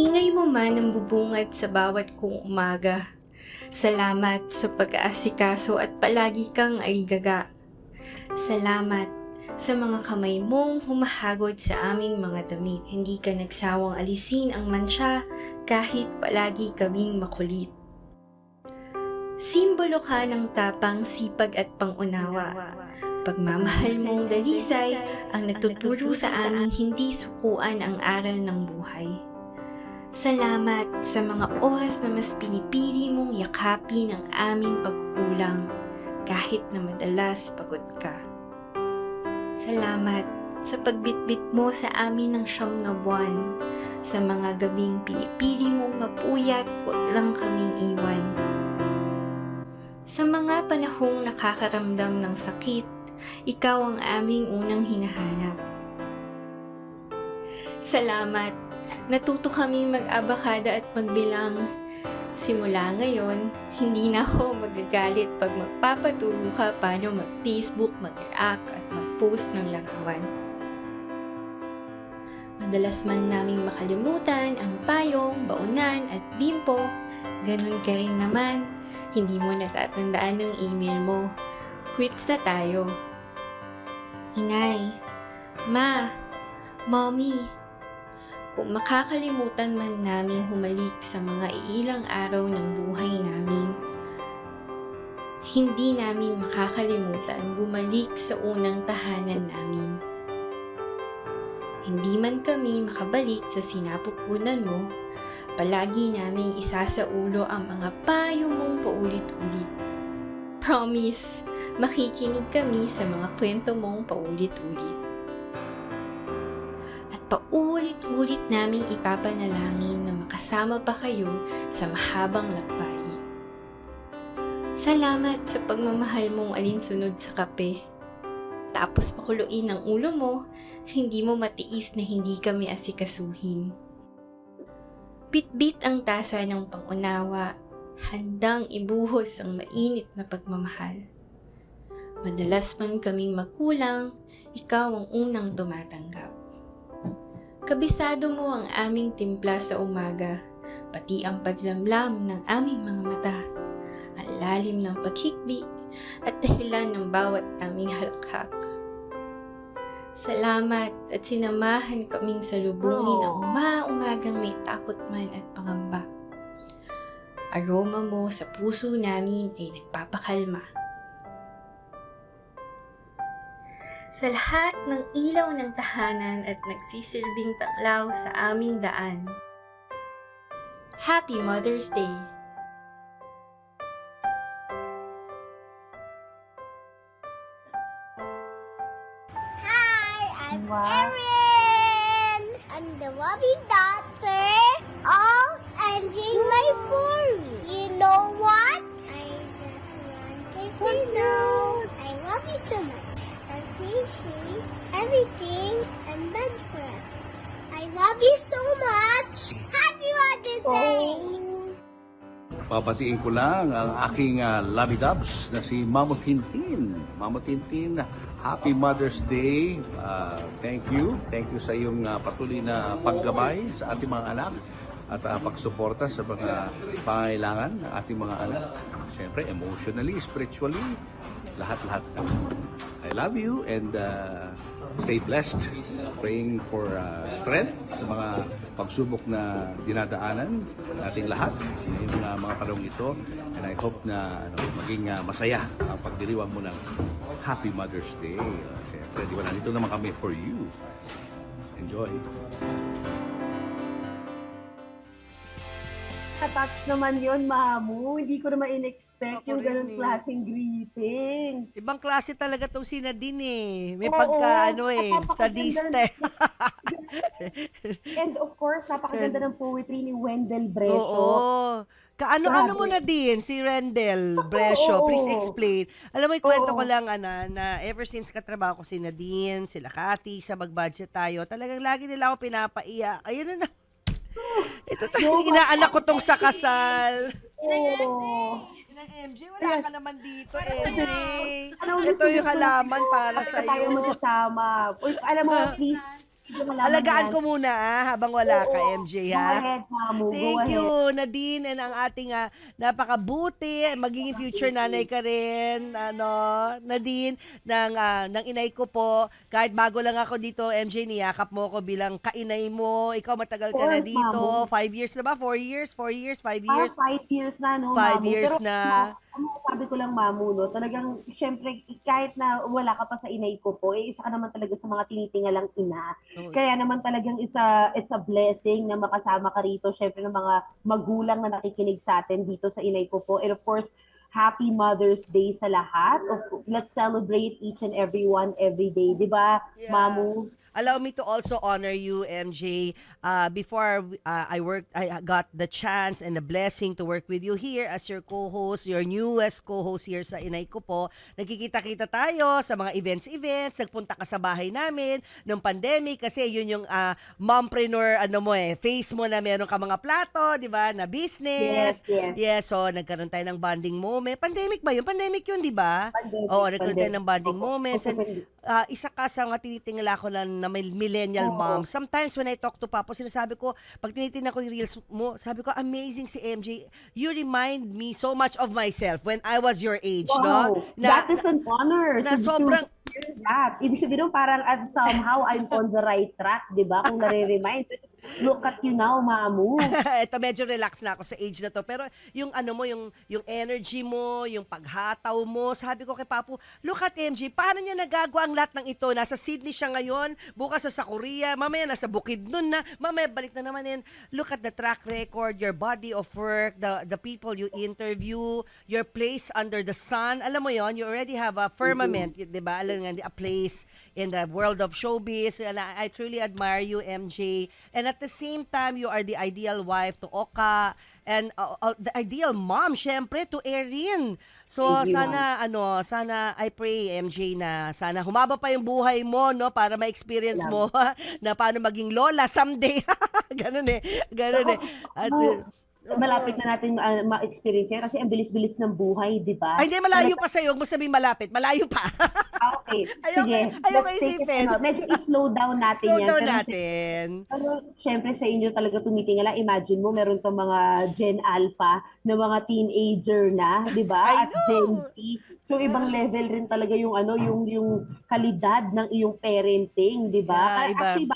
ingay mo man ang bubungad sa bawat kong umaga. Salamat sa pag-aasikaso at palagi kang aligaga. Salamat sa mga kamay mong humahagod sa aming mga damit. Hindi ka nagsawang alisin ang mansya kahit palagi kaming makulit. Simbolo ka ng tapang, sipag at pangunawa. Pagmamahal mong dalisay ang nagtuturo sa aming hindi sukuan ang aral ng buhay. Salamat sa mga oras na mas pinipili mong yakapin ang aming pagkukulang kahit na madalas pagod ka. Salamat sa pagbitbit mo sa amin ng 9 buwan, sa mga gabing pinipili mong mapuyat, wag lang kaming iwan. Sa mga panahong nakakaramdam ng sakit, ikaw ang aming unang hinahanap. Salamat, natuto kaming mag-abakada at magbilang. Simula ngayon, hindi na ako magagalit pag magpapaturo ka paano mag-Facebook, mag-react at mag-post ng larawan. Madalas man naming makalimutan ang payong, baunan at bimpo, ganun ka rin naman. Hindi mo natatandaan ng email mo. Quits na tayo. Inay, Ma, Mommy, kung makakalimutan man namin humalik sa mga ilang araw ng buhay namin, hindi namin makakalimutan bumalik sa unang tahanan namin. Hindi man kami makabalik sa sinapupunan mo, palagi naming isasaulo ang mga payo mong paulit-ulit. Promise, makikinig kami sa mga kwento mong paulit-ulit. At paulit-ulit naming ipapanalangin na makasama pa kayo sa mahabang lakbayin. Salamat sa pagmamahal mong alinsunod sa kape. Tapos pakuluin ang ulo mo, hindi mo matiis na hindi kami asikasuhin. Bitbit ang tasa ng pangunawa, handang ibuhos ang mainit na pagmamahal. Madalas man kaming magkulang, ikaw ang unang tumatanggap. Kabisado mo ang aming timpla sa umaga, pati ang paglamlam ng aming mga mata, ang lalim ng paghikbi at dahilan ng bawat aming halakhak. Salamat at sinamahan kaming salubungin ang umagang may takot man at pangamba. Aroma mo sa puso namin ay nagpapakalma. Sa lahat ng ilaw ng tahanan at nagsisilbing tanglaw sa aming daan. Happy Mother's Day! I'm Erin! I'm the Bobby daughter of Angie my phone. You know what? I just wanted to know. I love you so much. I appreciate everything and done for us. I love you so much. Happy Mother's Day! Papatiin ko lang ang aking labidabs na si Mamo Tintin. Mamo Tintin, Happy Mother's Day. Thank you. Thank you sa iyong patuloy na paggabay sa ating mga anak at pagsuporta sa mga pangailangan ng ating mga anak. Siyempre, emotionally, spiritually, lahat-lahat. I love you and stay blessed. Praying for strength sa mga pagsubok na dinadaanan nating lahat ngayong mga panahong ito. And I hope na maging masaya ang pagdiriwang mo ng Happy Mother's Day. Siyempre, di ba, nandito naman kami for you. Enjoy. Ka-touch naman yon, Mamu. Hindi ko naman in-expect Ako yung rin ganun eh. klaseng greeting. Ibang klase talaga tong si Nadine eh. May Oo, pagka napakaganda. sadiste. And of course, napakaganda ng poetry ni Wendell Brescio. Oo. Kaano-ano mo Grabe. na din si Rendel Brescio? Oo. Please explain. Alam mo, ikwento Oo. ko lang, na ever since katrabaho ko si Nadine, sila Cathy, sa Mag-Budget Tayo, talagang lagi nila ako pinapaiyak. Ayun na. Ito talagang inaanak ko tong sa kasal. Oo. Inang MJ, wala ka naman dito, MJ. Ano, Ito yung halaman para Para tayo sa'yo. magkasama. Uy, alam mo, please Medyo malaman Alagaan yan. ko muna habang wala ka, Oo. MJ, Go ha? ahead, Mamu. Go Thank ahead. you, Nadine, and ang ating napakabuti, magiging future nanay ka rin, Nadine, ng inay ko po. Kahit bago lang ako dito, MJ, niyakap mo ko bilang kainay mo. Ikaw matagal ka na Of course, dito. Mamu. 5 years na ba? 4 years? 4 years? 5 Ah, years? 5 years na, no, 5 Mamu. years Pero, na. sabi ko lang, Mamu, no, talagang, syempre, kahit na wala ka pa sa inay ko po, isa ka naman talaga sa mga tinitingalang ina. Oo. Kaya naman talagang it's a blessing na makasama ka rito, syempre, ng mga magulang na nakikinig sa atin dito sa inay ko po. And of course, Happy Mother's Day sa lahat. Let's celebrate each and every one every day. Di ba, Yeah. Mamu? Allow me to also honor you, MJ. Before I got the chance and the blessing to work with you here as your co-host, your newest co-host here sa Inay ko po. Nagkikita-kita tayo sa mga events. Nagpunta ka sa bahay namin nung pandemic kasi yun yung mompreneur, face mo na meron ka mga plato, di ba, na business. Yes. Yes, so nagkaroon tayo ng bonding moment. Pandemic ba yun? Pandemic yun, di ba? Pandemic, Oo, nagkaroon tayo ng bonding Opo, moments. opo, And isa ka sa mga tinitingala ko na may millennial Oo. mom. Sometimes when I talk to Papo, sinasabi ko, pag tinitingnan ko yung reels mo, sabi ko, amazing si MJ. You remind me so much of myself when I was your age, Wow, no? that is an honor na to sobrang- hear that. Ibig sabihin nun, parang somehow I'm on the right track, di ba? Kung nare-remind. Because look at you now, Mamu. Ito medyo relax na ako sa age na to, pero yung yung energy mo, yung paghataw mo, sabi ko kay Papu, look at MJ, paano niya nagagawa ang lahat ng ito? Nasa Sydney siya ngayon, bukas sa Korea, mamaya nasa Bukidnon na, mamaya balik na naman yan. Look at the track record, your body of work, the people you interview, your place under the sun. Alam mo yon, you already have a firmament, di ba? Alam nga, a place in the world of showbiz. And I truly admire you, MJ. And at the same time, you are the ideal wife to Oka and the ideal mom, syempre, to Erin. So Thank you, sana I pray, MJ, na sana humaba pa yung buhay mo, no, para ma-experience mo na paano maging lola someday. Ganun eh. At, Malapit na natin ma-experience yan kasi ang bilis-bilis ng buhay, di ba? ay, hindi, malayo pa sa'yo. Huwag mo sabihin malapit. Malayo pa. Okay. Ayoko- Sige. ayoko Let's take it, isipin. medyo i-slow down natin Slow yan. down Pero natin. Pero syempre sa inyo talaga tumitingala. Imagine mo, meron kang mga Gen Alpha na mga teenager na, di ba? I At Gen know. Z. So ibang level rin talaga yung yung kalidad ng iyong parenting, di ba? Yeah, iba. Actually,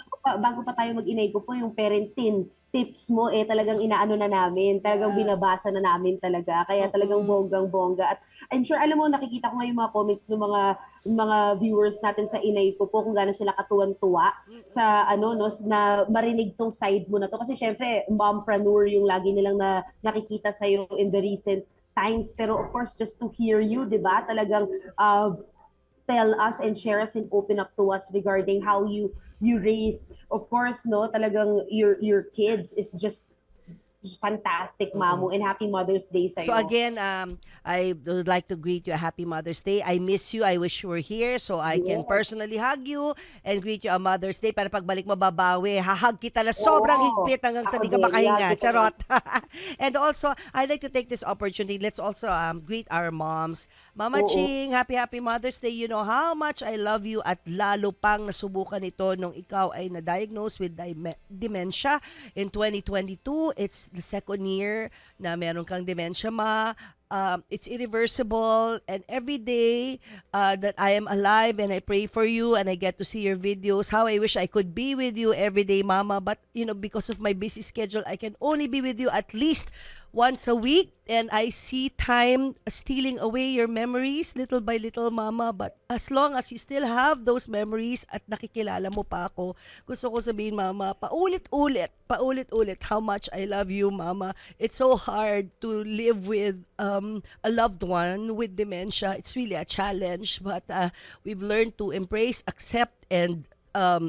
bago pa tayo mag-inay ko po, yung parenting tips mo talagang inaano na namin, talagang binabasa na namin talaga. Kaya talagang bonggang-bongga. At I'm sure, alam mo, nakikita ko ngayon mga comments ng mga viewers natin sa inay ko po kung gaano sila katuwan-tuwa sa na marinig tong side mo na to. Kasi syempre, mompreneur yung lagi nilang nakikita sa'yo in the recent times. Pero of course, just to hear you, di ba? Talagang tell us and share us and open up to us regarding how you raise, of course, no, talagang your kids is just fantastic, Mamu, and happy Mother's Day sa'yo. So again, I would like to greet you a happy Mother's Day. I miss you. I wish you were here so I can personally hug you and greet you a Mother's Day. Para pagbalik mo babawi, hahag kita na sobrang higpit hanggang sa Ako di ka din. makahinga. Yeah, Charot. And also, I'd like to take this opportunity. Let's also greet our moms. Mama Oo. Ching, happy Mother's Day. You know how much I love you at lalo pang nasubukan ito nung ikaw ay na-diagnose with dementia in 2022. It's the second year na meron kang dementia, ma. It's irreversible, and every day that I am alive and I pray for you and I get to see your videos, how I wish I could be with you every day, Mama, but because of my busy schedule, I can only be with you at least once a week, and I see time stealing away your memories little by little, Mama, but as long as you still have those memories at nakikilala mo pa ako, gusto ko sabihin, Mama, paulit-ulit how much I love you, Mama. It's so hard to live with a loved one with dementia. It's really a challenge, but we've learned to embrace, accept, and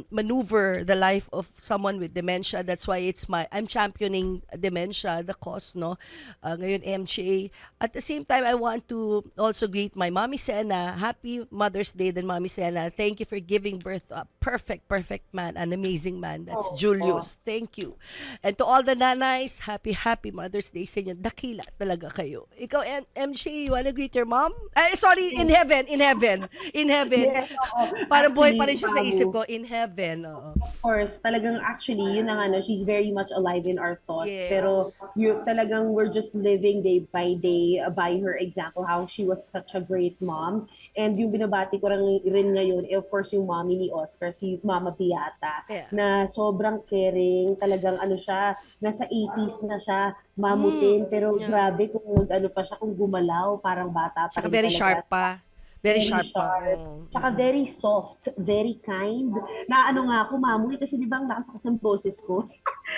maneuver the life of someone with dementia. That's why I'm championing dementia, the cause, no? Ngayon, MJ. At the same time, I want to also greet my Mommy Sena. Happy Mother's Day then, Mommy Sena. Thank you for giving birth to a perfect man, an amazing man. That's Julius. Thank you. And to all the nanays, happy Mother's Day sa inyo. Dakila talaga kayo. Ikaw, MJ, you wanna greet your mom? Sorry, in heaven. Yes, oo. Parang buhay pa rin Actually, siya sa Mamu, isip ko. in heaven. Oo. Of course, talagang actually, yun ang ano, she's very much alive in our thoughts. Yes. Pero talagang we're just living day by day by her example, how she was such a great mom. And yung binabati ko rin ngayon, of course, yung mommy ni Oscar, si Mama Piata, Yeah. na sobrang caring, talagang ano siya, nasa 80s na siya, mamutin, pero yeah. grabe kung ano pa siya, kung gumalaw, parang bata pa Tsaka rin very talaga. sharp pa. Very sharp pa. Oo. Tsaka very soft, very kind. Na ano nga ako, mamoy, kasi di ba ang lakas ang boses ko?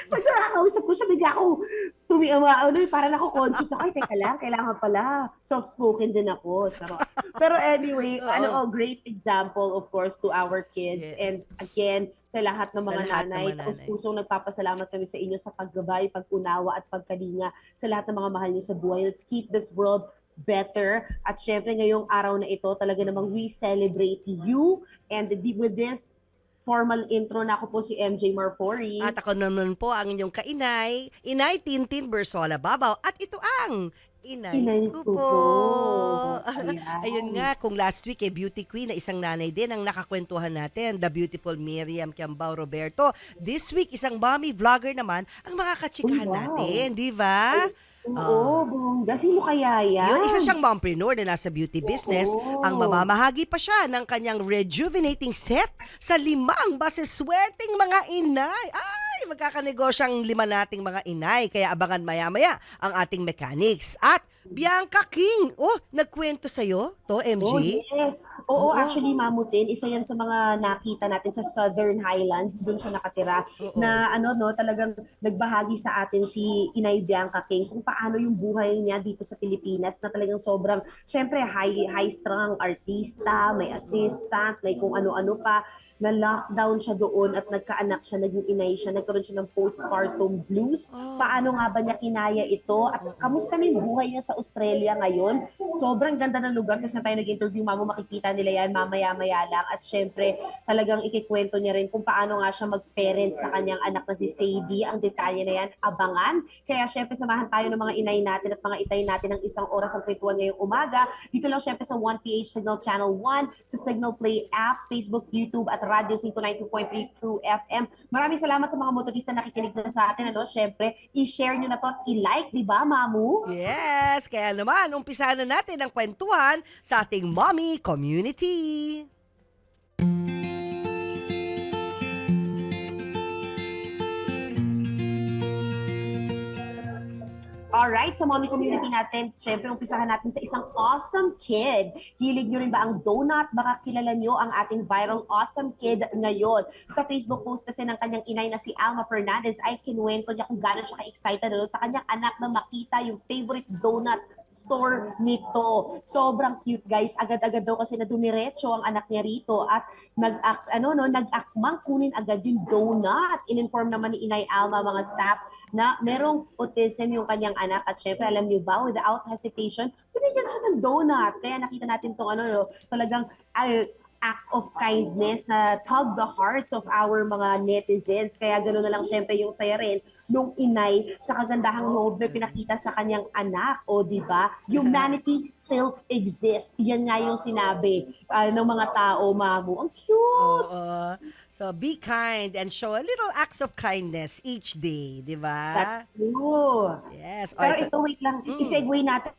Pag nakakausap ko siya, bigla ako parang ako conscious ako, ay, teka lang, kailangan pala, soft-spoken din ako. Charot. Pero anyway, great example, of course, to our kids. Yes. And again, sa lahat ng Sa mga lahat ng nanay, mga tapos nanay. pusong nagpapasalamat kami sa inyo sa paggabay, pag-unawa at pagkalinga sa lahat ng mga mahal nyo sa buhay. Let's keep this world better. At syempre, ngayong araw na ito, talaga namang we celebrate you. And with this formal intro na, ako po si MJ Marfori. At ako naman po ang inyong kainay, Inay Tintin Bersola Babaw. At ito ang Inay ko po. Ayan. Ayun nga, kung last week beauty queen na isang nanay din ang nakakwentuhan natin, the beautiful Miriam Kiambao Roberto. This week, isang mommy vlogger naman ang makakachikahan Wow. natin, di ba? Oo, bongga. Sino kaya yan? Yun, isa siyang mompreneur na nasa beauty business. Oo. Ang mamamahagi pa siya ng kanyang rejuvenating set sa 5 masiswerteng mga inay. Ay, magkakanegosyo ang 5 nating mga inay. Kaya abangan maya-maya ang ating mechanics. At Bianca King, nagkwento sa'yo to, MJ? Oh, yes. Oo, Oo. actually, Mamutin, isa yan sa mga nakita natin sa Southern Highlands, doon siya nakatira, Oo. na talagang nagbahagi sa atin si Inay Bianca King kung paano yung buhay niya dito sa Pilipinas, na talagang sobrang, syempre, high-strung artista, may assistant, may kung ano-ano pa, na lockdown siya doon at nagkaanak siya, naging inay siya, nagkaroon siya ng postpartum blues. Oh. Paano nga ba niya kinaya ito? At kamusta na yung buhay niya sa Australia ngayon? Sobrang ganda ng lugar kasi tayo nag-interview, mamo, makikita nila yan mamaya-maya lang. At syempre, talagang ikikwento niya rin kung paano nga siya mag-parent sa kanyang anak na si Sadie. Ang detalye na yan, abangan. Kaya syempre, samahan tayo ng mga inay natin at mga itay natin ng isang oras ang kwentuhan ngayong umaga. Dito lang syempre sa 1PH Signal Channel 1, sa Signal Play app, Facebook, YouTube, at Radio 592.3 True FM. Maraming salamat sa mga motorista na nakikinig na sa atin. Syempre, i-share nyo na to at i-like, di ba, Mamu? Yes, kaya naman, umpisa na natin ang kwentuhan sa ating mommy community. Alright, sa mommy community natin, syempre, umpisahan natin sa isang awesome kid. Hilig nyo rin ba ang donut? Baka kilala nyo ang ating viral awesome kid ngayon. Sa Facebook post kasi ng kanyang inay na si Alma Fernandez, ay kinuwento niya kung gano'n siya ka-excited sa kanyang anak na makita yung favorite donut store nito. Sobrang cute, guys. Agad-agad daw kasi na dumiretso ang anak niya rito at nag-akmang kunin agad yung donut. In-inform naman ni Inay Alma mga staff na merong autism yung kanyang anak at syempre, alam niyo ba, without hesitation, binigyan siya ng donut. Kaya nakita natin itong talagang act of kindness na tug the hearts of our mga netizens. Kaya gano'n na lang syempre yung saya rin nung inay sa kagandahang loob na pinakita sa kanyang anak. O di ba? Humanity still exists. Yan nga yung sinabi ng mga tao, Mamu. Ang cute! Oo. So be kind and show a little acts of kindness each day, di ba? That's true. Yes. Pero ito, wait lang, i-segue natin,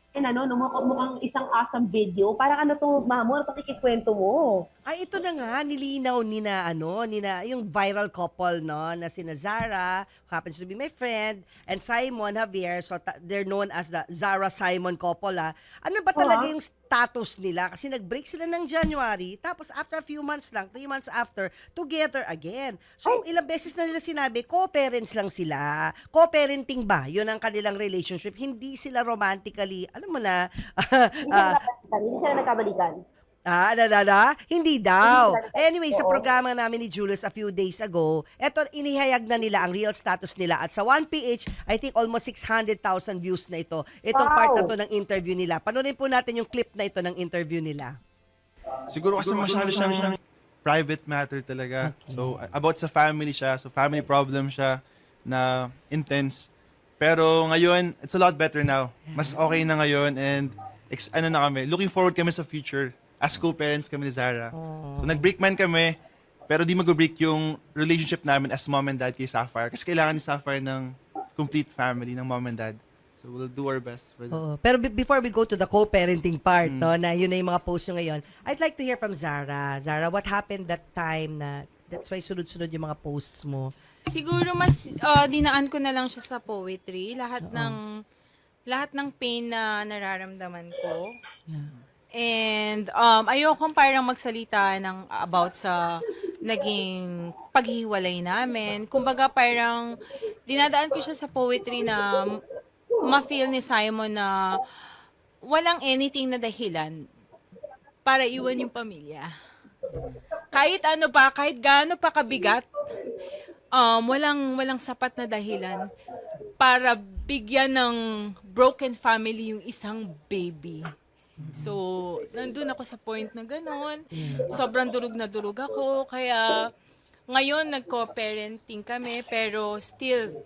mukhang isang awesome video. Parang Mamu, ano itong ikikwento mo? Ay, ito na nga, nilinaw ni na yung viral couple, no, na sina Zara, who happens to be my friend, and Simon Javier, so they're known as the Zara-Simon couple, Ano ba talaga yung status nila? Kasi nag-break sila ng January, tapos after a few months lang, 3 months after, together again. So, ilang beses na nila sinabi, co-parents lang sila. Co-parenting ba? Yun ang kanilang relationship. Hindi sila romantically, alam mo na, Hindi sila nagkabalikan. Hindi daw. Anyway, sa programa namin ni Julius a few days ago, eto, inihayag na nila ang real status nila. At sa 1PH, I think almost 600,000 views na ito. Itong part na to ng interview nila. Panoorin po natin yung clip na ito ng interview nila. Siguro kasi masyado siyang private matter talaga. So, about sa family siya. So, family problem siya na intense. Pero ngayon, it's a lot better now. Mas okay na ngayon and looking forward kami sa future. As co-parents kami ni Zara. So nag-break man kami, Pero di mag-break yung relationship namin as mom and dad kay Sapphire. Kasi kailangan ni Sapphire ng complete family, ng mom and dad. So we'll do our best for that. Oo. Pero before we go to the co-parenting part, no, na yun na yung mga posts nyo ngayon, I'd like to hear from Zara. Zara, what happened that time na that's why sunod-sunod yung mga posts mo? Siguro mas dinaan ko na lang siya sa poetry. Lahat ng pain na nararamdaman ko. And ayokong parang magsalita about sa naging paghiwalay namin. Kumbaga parang dinadaan ko siya sa poetry na ma-feel ni Simon na walang anything na dahilan para iwan yung pamilya. Kahit ano pa, kahit gaano pa kabigat, walang sapat na dahilan para bigyan ng broken family yung isang baby. So, nandun ako sa point na gano'n. Sobrang durog na durog ako. Kaya, ngayon, nag-co-parenting kami, pero still,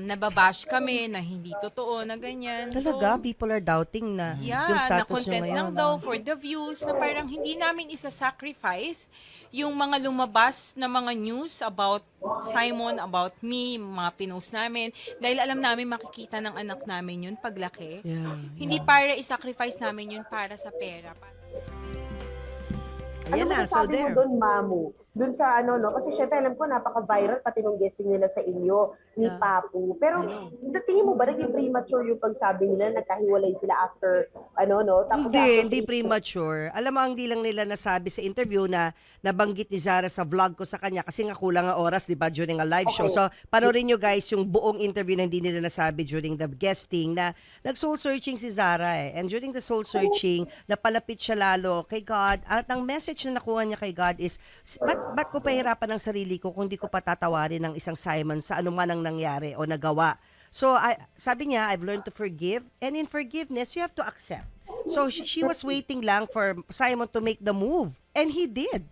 nababash kami na hindi totoo na ganyan. Talaga, people are doubting na yung Na status nyo content ngayon. lang daw for the views na parang hindi namin isa-sacrifice yung mga lumabas na mga news about Simon, about me, mga pinost namin. Dahil alam namin makikita ng anak namin yun paglaki. Yeah. Hindi para i-sacrifice namin yun para sa pera. Ayan Ano na, so masasabi mo there. doon, Mamu? Doon sa ano, no? Kasi syempre alam ko napaka-viral pati nung guessing nila sa inyo ni Yeah. Papu. Pero tingin mo ba naging premature yung pagsabi nila nagkahiwalay sila after ano, no? Tapos after Hindi 3 premature. Alam mo, ang di lang nila nasabi sa interview na nabanggit ni Zara sa vlog ko sa kanya kasi nga kulang ang oras, di ba, during a live show. Okay. So, panoorin nyo guys yung buong interview na hindi nila nasabi during the guesting na nag-soul searching si Zara eh. And during the soul searching, napalapit siya lalo kay God. At ang message na nakuha niya kay God is, ba't ko pahirapan ang sarili ko kung di ko patatawarin ng isang Simon sa anuman ang nangyari o nagawa? So, sabi niya, I've learned to forgive. And in forgiveness, you have to accept. So, she was waiting lang for Simon to make the move. And he did.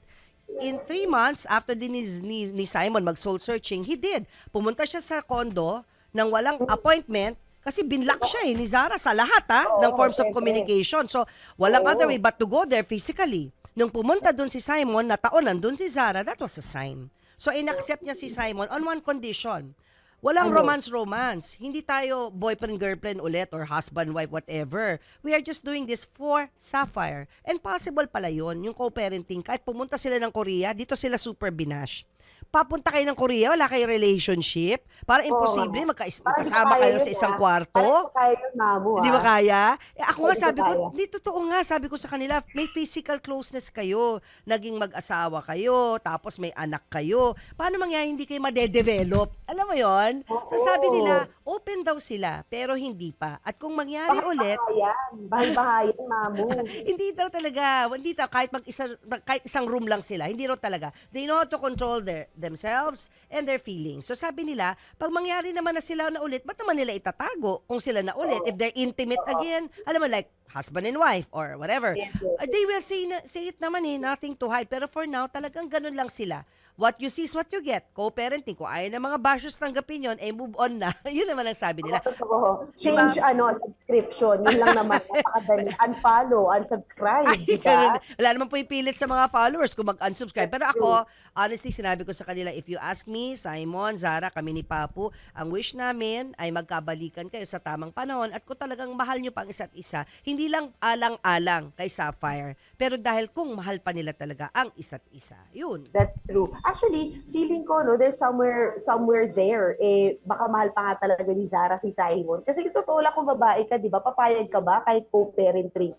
In 3 months, after din ni Simon mag-soul searching, he did. Pumunta siya sa condo nang walang appointment kasi binlock siya ni Zara sa lahat ng forms of communication. So, walang other way but to go there physically. Nung pumunta doon si Simon, na taon nandun si Zara, that was a sign. So, inaccept niya si Simon on one condition. Walang romance-romance. Hindi tayo boyfriend-girlfriend ulit or husband-wife, whatever. We are just doing this for Sapphire. And possible pala yun, yung co-parenting. Kahit pumunta sila ng Korea, dito sila super binash. Papunta kayo ng Korea, wala kayo relationship. Para imposible, magkasama kayo sa isang kwarto. Parang kaya yung Mamu, Hindi ba kaya? Ako nga Hindi sabi ko ko, kaya. hindi totoo nga, sabi ko sa kanila, may physical closeness kayo, naging mag-asawa kayo, tapos may anak kayo. Paano mangyari hindi kayo madedevelop? Alam mo yon? So sabi nila, open daw sila, pero hindi pa. At kung mangyari ulit, Bahay-bahayan, Mamu. hindi daw talaga, kahit kahit isang room lang sila, hindi raw talaga. They know how to control themselves and their feelings. So sabi nila, pag mangyari naman na sila na ulit, ba't naman nila itatago kung sila na ulit? If they're intimate again, alam mo, like husband and wife or whatever, Yes. they will say it naman nothing to hide. Pero for now, talagang ganun lang sila. What you see is what you get. Co-parenting. Kung ayaw ng mga bashers tanggapin yun, move on na. Yun naman ang sabi nila. Totoo. Change subscription. Yun lang naman. Napakadali. Unfollow, unsubscribe. Ay, Diba? ganun. Wala naman po ipilit sa mga followers kung mag-unsubscribe. Pero ako, honestly, sinabi ko sa kanila, if you ask me, Simon, Zara, kami ni Papu, ang wish namin ay magkabalikan kayo sa tamang panahon at kung talagang mahal nyo pang isa't isa, hindi lang alang-alang kay Sapphire, pero dahil kung mahal pa nila talaga ang isa't isa. Yun. That's true. Actually, feeling ko, no, there's somewhere there, baka mahal pa nga talaga ni Zara si Simon. Kasi totoo lang kung babae ka, di ba? Papayag ka ba kahit co-parenting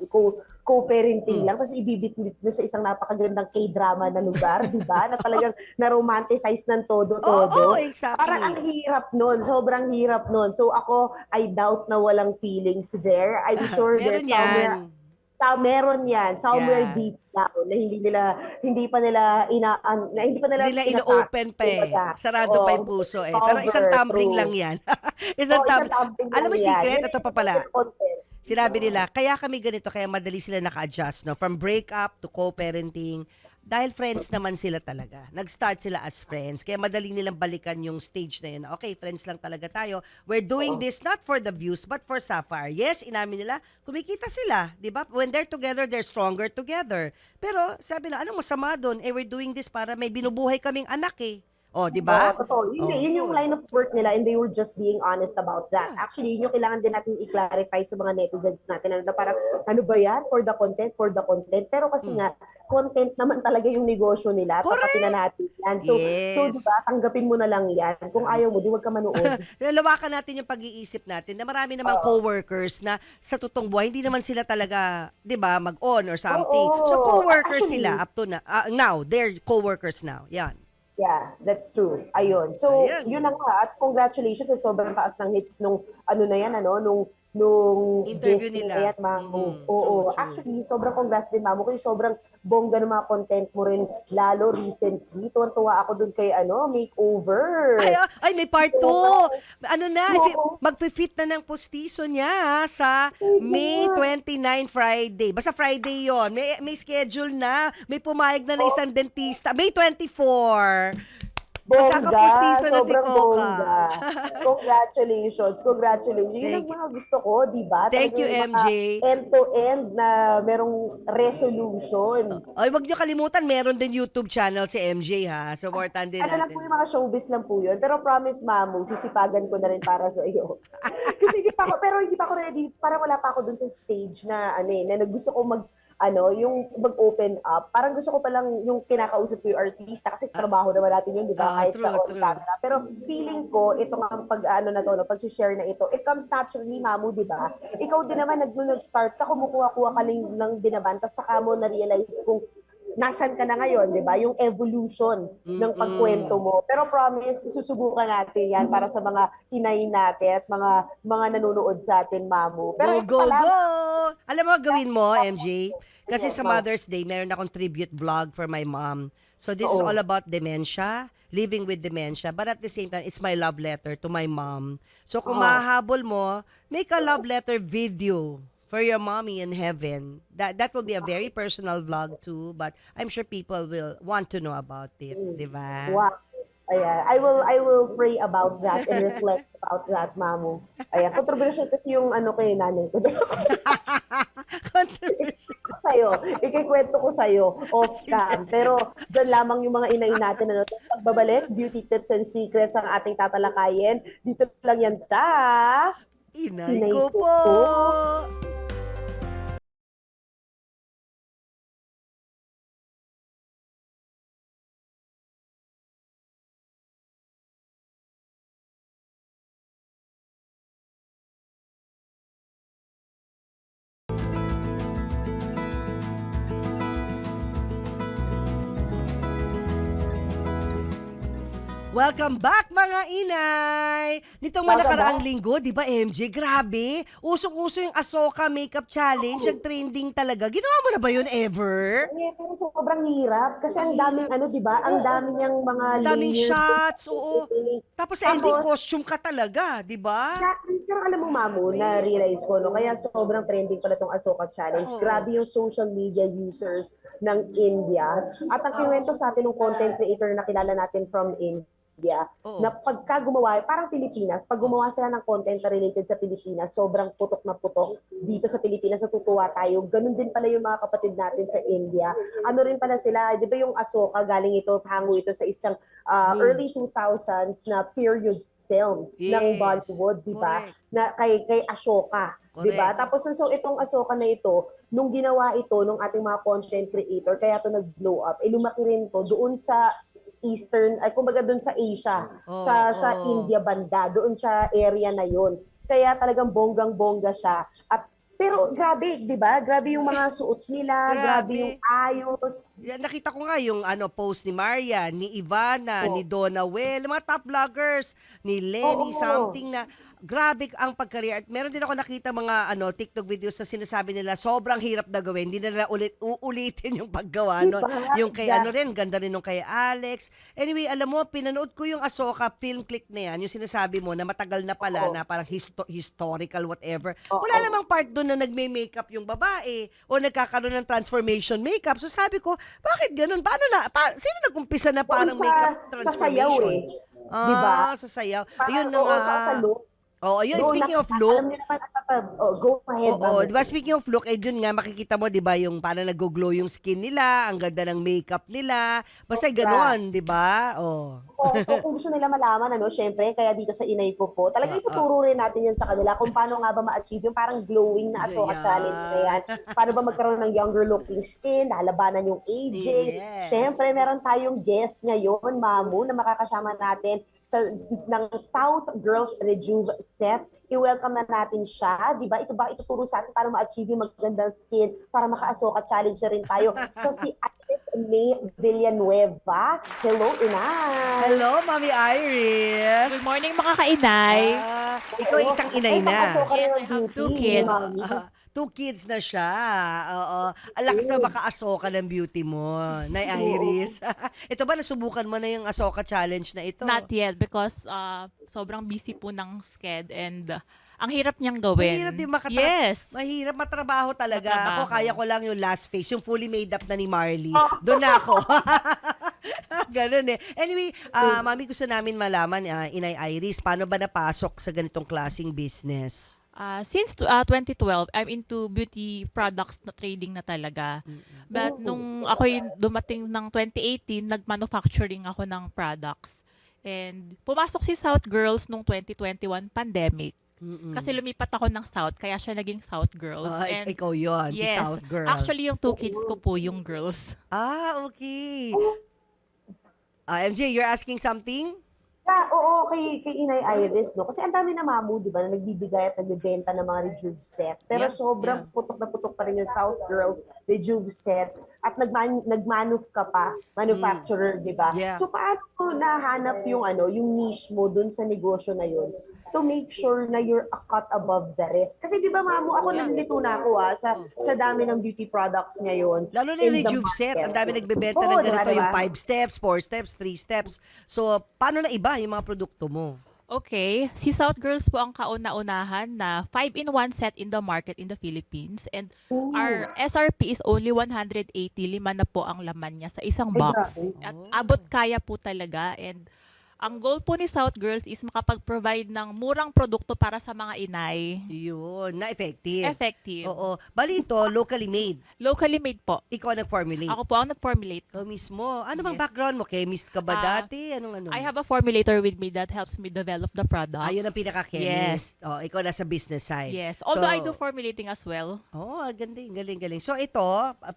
lang, tapos ibibit-bit mo sa isang napakagandang K-drama na lugar, di ba? Na talagang na-romanticize ng todo-todo. Oo, exactly. Parang ang hirap nun. Sobrang hirap nun. So ako, I doubt na walang feelings there. I'm sure there's Meron somewhere yan. meron yan somewhere Yeah. deep down na hindi pa nila ino-open pa eh. kumbaga. Sarado pa yung puso eh. Pero isang Cover, tumbling true. lang yan. isang tumbling. tumbling Alam mo lang yan. secret? Yun Ito yung pa pala. social content. Sinabi nila, kaya kami ganito, kaya madali sila naka-adjust. No? From breakup to co-parenting, dahil friends naman sila talaga. Nag-start sila as friends. Kaya madali nilang balikan yung stage na yun. Okay, friends lang talaga tayo. We're doing this not for the views, but for Sapphire. Yes, inamin nila, kumikita sila. Di ba? When they're together, they're stronger together. Pero sabi na, anong masama doon? We're doing this para may binubuhay kaming anak eh. O, di ba? Oo, totoo. Yun yung line of work nila and they were just being honest about that. Actually, yun yung kailangan din natin i-clarify sa mga netizens natin na parang, ano ba yan? For the content, for the content. Pero kasi nga, content naman talaga yung negosyo nila. Correct. Tapatin na natin yan. So, Yes. so di ba, tanggapin mo na lang yan. Kung ayaw mo, di wag ka manood. Lalawakan natin yung pag-iisip natin na marami namang co-workers na sa totoong buhay, hindi naman sila talaga, di ba, mag-on or something. Oo. So, co-workers Actually, sila up to now. They're co-workers now. Yan. Yeah, that's true. Ayun. So, Ayan. yun na nga. At congratulations sa sobrang taas ng hits nung ano na yan, nung Interview guest nila. na yan, Mamu. Mm, Oo. true. Actually, sobrang congrats din, Mamu. Kasi sobrang bongga ng mga content mo rin, lalo recently. Tuwan-tuwa ako dun kay, makeover. Ay, may part 2. Ano na, Oo. magpi-fit na ng postiso niya sa May 29 Friday. Basta Friday yon. May schedule na. May pumayag na ng isang dentista. May 24. Magkakapustiso na si sobrang Coca. bongga. Congratulations. Yun ang mga gusto ko, di ba? Thank you, Talagang mga MJ. End-to-end na merong resolution. Ay, wag niyo kalimutan, meron din YouTube channel si MJ ha. Supportan din Ano lang natin. po yung mga showbiz lang po yun. Pero promise, Mamu, sisipagan ko na rin para sa iyo. Kasi hindi pa ako ready. Parang wala pa ako dun sa stage na, na gusto ko yung mag-open up. Parang gusto ko palang yung kinakausap ko yung artista kasi trabaho naman natin yun, di ba? Kahit sa true. camera. Pero feeling ko, ito nga pag-share na ito, it comes naturally, Mamu, di ba? Ikaw din naman, nag-start ka, kumukuha-kuha ka lang dinaban, tapos saka mo na-realize kung nasan ka na ngayon, di ba? Yung evolution ng pagkwento mo. Pero promise, susubukan natin yan para sa mga inay natin at mga nanonood sa atin, Mamu. Pero Go, go, go! Alam mo, gawin mo, MJ? Kasi sa Mother's Day, meron akong tribute vlog for my mom. So this is all about dementia, living with dementia. But at the same time, it's my love letter to my mom. So kung mahahabol mo, make a love letter video for your mommy in heaven. That will be a very personal vlog too, but I'm sure people will want to know about it, di ba? Wow. Ayan. I will pray about that and reflect about that, Mamu. Ayan. Controversial kasi yung kay nanay ko. Sa'yo. Ikikwento ko sa'yo. Off cam. Pero dyan lamang yung mga inay natin. Pagbabalik, beauty tips and secrets ang ating tatalakayin. Dito lang yan sa... Inay ko po! Welcome back mga inay! Nitong mga Welcome nakaraang back. linggo, di ba MJ, grabe, usong-uso yung Ahsoka Makeup Challenge, nag-trending talaga. Ginawa mo na ba yun ever? Pero sobrang hirap. Kasi ang daming di ba? Ang dami niyang mga Ang daming layers. shots, oo. Tapos sa ending costume ka talaga, di ba? Exactly. Pero alam mo, Mamu, na-realize ko, kaya sobrang trending pala itong Ahsoka Challenge. Oo. Grabe yung social media users ng India. At ang kinuwento sa atin ng content creator na kilala natin from India, Oo. na pagka gumawa, parang Pilipinas, pag gumawa sila ng content na related sa Pilipinas, sobrang putok na putok dito sa Pilipinas, natutuwa tayo. Ganun din pala yung mga kapatid natin sa India. Ano rin pala sila, di ba yung Ahsoka, galing ito, hango ito sa isang early 2000s na period film ng Yes. Bollywood, di ba? Correct. Na kay Ashoka, di ba? Correct. Tapos so itong Ashoka na ito, nung ginawa ito nung ating mga content creator, kaya ito nag-blow up, lumaki rin to doon sa Eastern, ay kumbaga doon sa Asia, Oh, sa oh. India banda, doon sa area na yon. Kaya talagang bonggang-bongga siya. At pero grabe, 'di ba? Grabe yung mga suot nila, grabe yung ayos. Yan, nakita ko nga yung post ni Maria, ni Ivana, ni Donna Well, mga top vloggers, ni Lenny, Oo. something na grabe ang pag-career. At meron din ako nakita mga TikTok videos na sinasabi nila sobrang hirap na gawin. Hindi na nila uulitin yung paggawa nun. Diba? Yung kay ganda rin nung kay Alex. Anyway, alam mo, pinanood ko yung Ahsoka film click na yan, yung sinasabi mo na matagal na pala na parang historical whatever. Wala namang part doon na nagme-makeup yung babae o nagkakaroon ng transformation makeup. So sabi ko, bakit ganun? Sino nag-umpisa na parang makeup Sa sayaw transformation? Diba? Sa sayaw. Parang, Ayun na nga. sa look. Oo, yun, Go, speaking of alam look, niyo naman, go ahead. oo, di ba, speaking of look, dun nga, makikita mo, di ba, yung parang nag-glow yung skin nila, ang ganda ng makeup nila, basta gano'n, di ba? Oo. So kung gusto nila malaman, syempre, kaya dito sa Inay ko po, talagang ituturo rin natin yan sa kanila kung paano nga ba ma-achieve yung parang glowing na Ahsoka Ayan. challenge na yan. Paano ba magkaroon ng younger looking skin, lalabanan yung aging. Yes. Syempre, meron tayong guest ngayon, Mamu, na makakasama natin ng South Girls Rejuve set. I-welcome na natin siya, di ba? Ito ba ituturo sa atin para ma-achieve yung magandang skin, para maka-Ahsoka challenge na rin tayo. So si Iris May Villanueva. Hello, Inay! Hello, Mami Iris! Good morning mga kainay. Ikaw ay isang inay na. pang-Ahsoka rin Yes, ang I have beauty, 2 kids. Mami. 2 kids na siya. Oo. Ang lakas na maka-Ahsoka ng beauty mo, Nay Iris. Ito ba, nasubukan mo na yung Ahsoka challenge na ito? Not yet because sobrang busy po ng sked and ang hirap niyang gawin. Mahirap din Yes. Mahirap matrabaho talaga. Matrabaho. Ako, kaya ko lang yung last face, yung fully made up na ni Marley. Doon na ako. Ganun eh. Anyway, Mami, gusto namin malaman, Inay Iris, paano ba napasok sa ganitong klaseng business? Since 2012, I'm into beauty products na trading na talaga. But nung ako'y dumating ng 2018, nag-manufacturing ako ng products. And pumasok si South Girls nung 2021 pandemic. Kasi lumipat ako ng South, kaya siya naging South Girls. And Ikaw yon, si yes, South Girl. actually yung 2 kids ko po yung girls. Okay. MJ, you're asking something? Oo, kay Inay Iris, no? Kasi ang dami na Mamu, di ba, na nagbibigay at nagbibenta ng mga Rejuve set. Pero Yeah, sobrang putok na putok pa rin yung South Girls Rejuve set. At nagmanuf ka pa, manufacturer, di ba? Yeah. So paano mo nahanap yung niche mo dun sa negosyo na yun? To make sure na you're a cut above the rest. Kasi di ba, Mamu, ako nalilito na ako sa dami ng beauty products ngayon. Lalo na yung in the Rejuve set. market. Ang dami nagbebenta Oo, ng ganito, diba? yung 5 steps, 4 steps, 3 steps. So, paano na iba yung mga produkto mo? Okay, si South Girls po ang kauna-unahan na 5-in-1 set in the market in the Philippines. And our SRP is only 180. 5 na po ang laman niya sa isang box. grabe. At abot kaya po talaga. And ang goal po ni South Girls is makapag-provide ng murang produkto para sa mga inay. Yun, na effective. Effective. Oo. Bali ito, locally made. Locally made po. Ikaw nag-formulate. Ako po ang nag-formulate. Ikaw mismo. Ano bang Yes. background mo? Chemist ka ba dati? Anong ano? I have a formulator with me that helps me develop the product. Ayun ang pinaka-chemist. Oh, ikaw nasa business side. Yes. Although So, I do formulating as well. Oh, galing. So ito,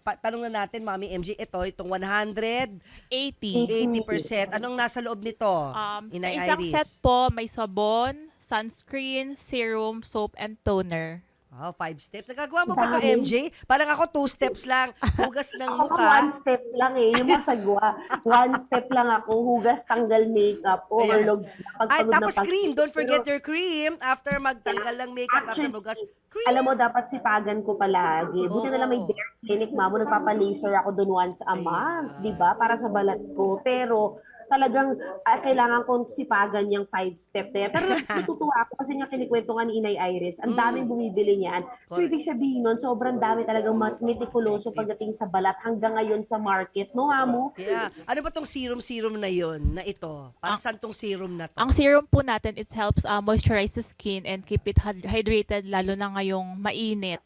tanong na natin, Mami MJ, itong 180%. 80. Anong nasa loob nito? Sa Inay isang Iris? set po, may sabon, sunscreen, serum, soap, and toner. Oh, 5 steps. Nagagawa mo pa to, MJ? Parang ako 2 steps lang. Hugas ng Ako mukha. 1 step lang yung masagwa. 1 step lang ako, hugas, tanggal makeup, overloads na. Ay, Pagpagod na tapos cream. Don't forget Pero, your cream. After magtanggal ng makeup, after Actually, maghugas, cream. alam mo, dapat sipagan ko palagi. Buti na lang may Oo. Dare Clinic, Mamo. Nagpapa-laser ako dun once a month, di ba? Para sa balat ko. Pero, talagang kailangan kong sipagan yung 5-step na yan. Pero natutuwa ako kasi nga kinikwento nga ni Inay Iris, ang daming bumibili niyan. So, ibig sabihin nun, sobrang dami talagang metikuloso pagdating sa balat hanggang ngayon sa market. No, Mamo? Yeah. Ano ba tong serum na yon na ito? Para saan tong serum na to? Ang serum po natin, it helps moisturize the skin and keep it hydrated lalo na ngayong mainit.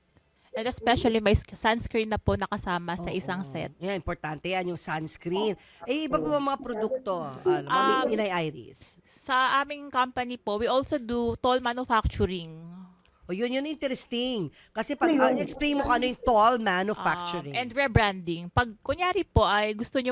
And especially may sunscreen na po nakasama sa isang set. Yeah, importante yan, yung sunscreen. Iba pa ba mga produkto? Mami Inay Iris. Sa aming company po, we also do toll manufacturing. O yun interesting. Kasi pag explain mo kung ano yung toll manufacturing. And rebranding. Pag kunyari po ay gusto nyo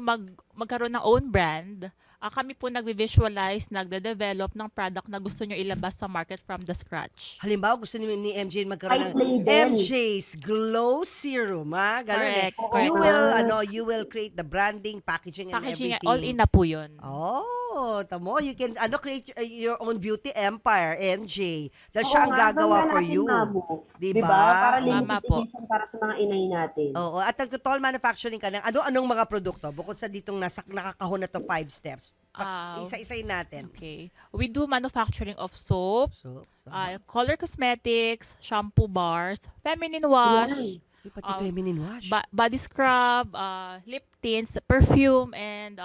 magkaroon ng own brand, kami po nagvi-visualize, nagde-develop ng product na gusto nyo ilabas sa market from the scratch. Halimbawa, gusto ni MJ magkaroon ng White label. MJ's Glow Serum, ha? Ganun Correct, eh. correct. You will create the branding, packaging, and Packaging, everything. all in na po yun. Oh, tamo, you can create your own beauty empire, MJ. Dahil siya ang Oo nga, gagawa gawin for natin, you. Mamu. Diba? Diba? Para Tama limited po. edition para sa mga inay natin. Oo, at nag-toll manufacturing ka ng ano-anong mga produkto bukod sa ditong nakakahon na to 5 steps. Isa-isayin natin. Okay. We do manufacturing of soap, So, color cosmetics, shampoo bars, feminine wash, pati feminine wash. body scrub, lip tints, perfume, and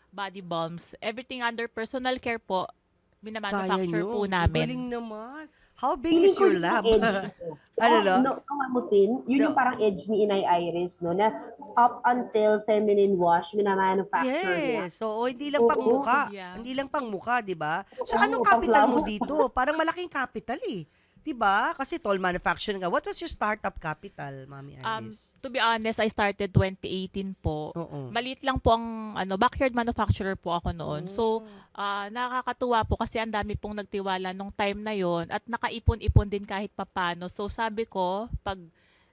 body balms. Everything under personal care po, Kaya minamanufacture nyo. po namin. Galing naman. How big Feeling is ko your yun lab? yung edge ko. Ano, no? No, kamamutin, yun yung parang edge ni Inay Iris, no? Na up until feminine wash, minamanufacture niya. Yes. So, hindi lang pang Oo. muka. Yeah. Hindi lang pang muka, di ba? So, Oo, anong capital mo panglawa. dito? Parang malaking capital eh. Di ba? Kasi toll manufacturing nga. What was your startup capital, Mami Iris? To be honest, I started 2018 po. Oo. Maliit lang po ang backyard manufacturer po ako noon. So, nakakatuwa po kasi ang dami pong nagtiwala nung time na yon at nakaipon-ipon din kahit papano. So, sabi ko, pag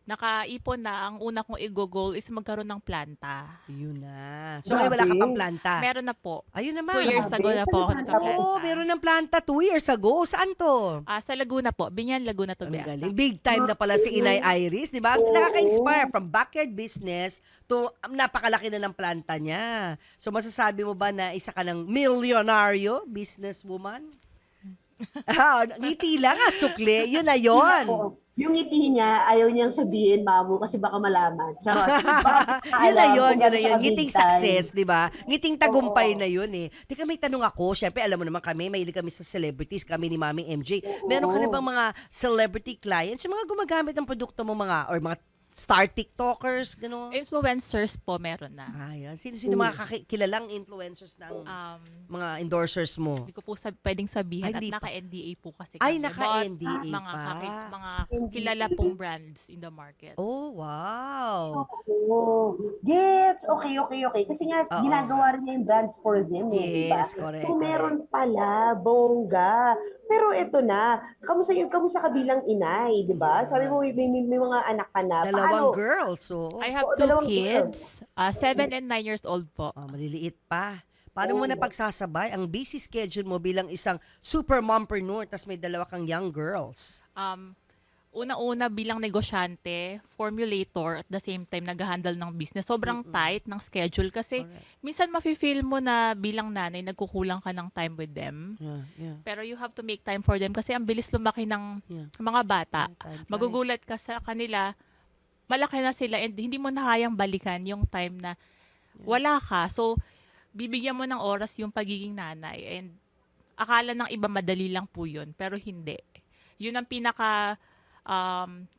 nakaipon na, ang una kong i-goal is magkaroon ng planta. Yun na. So, ngayon wala ka pang planta. Meron na po. Ayun naman. 2 years ago na po ako nagka-planta. Oo, meron ng planta 2 years ago. Saan to? Sa Laguna po. Binyan, Laguna to Ang be galing. exact. Big time na pala si Inay Iris, di ba? Nakaka-inspire from backyard business to napakalaki na ng planta niya. So masasabi mo ba na isa ka ng milyonaryo, businesswoman? Ngiti lang sukli. Yun na yun. Oo. Yung ngiti niya, ayaw niyang sabihin, Mamu, kasi baka malaman. Charot. Yun na yun, yun na yun. Big Ngiting time. success, di ba? Ngiting tagumpay na yun eh. Teka, may tanong ako. Siyempre, alam mo naman kami, mahilig kami sa celebrities, kami ni Mami MJ. Meron ka na bang mga celebrity clients? Yung mga gumagamit ng produkto mo or mga star TikTokers, gano'n? Influencers po, meron na. Ayan. Sino mga kilalang influencers ng mga endorsers mo? Hindi ko po pwedeng sabihin Ay, at di pa. naka-NDA po kasi Ay, kami. naka-NDA But, mga, pa. mga kilala pong brands in the market. Oh, wow. Oo. Gets. Okay. Kasi nga, Oo. ginagawa rin niya yung brands for them. Yes, diba? correct, So, meron pala, bongga. Pero ito na, kamusta kabilang inay, di ba? Yeah. Sabi mo, may mga anak ka na. Dalawang Paano? girls, so. I have Oo, 2 dalawang kids, 7 and 9 years old po. Maliliit pa. Paano mo na pagsasabay ang busy schedule mo bilang isang super mompreneur tas may dalawa kang young girls? Una-una bilang negosyante, formulator, at the same time nag-handle ng business. Sobrang tight ng schedule kasi minsan mafe-feel mo na bilang nanay nagkukulang ka ng time with them. Yeah. Pero you have to make time for them kasi ang bilis lumaki ng Yeah. mga bata. Time flies. Magugulat ka sa kanila, malaki na sila and hindi mo na kayang balikan yung time na wala ka. So, bibigyan mo ng oras yung pagiging nanay and akala ng iba madali lang po yun, pero hindi. Yun ang pinaka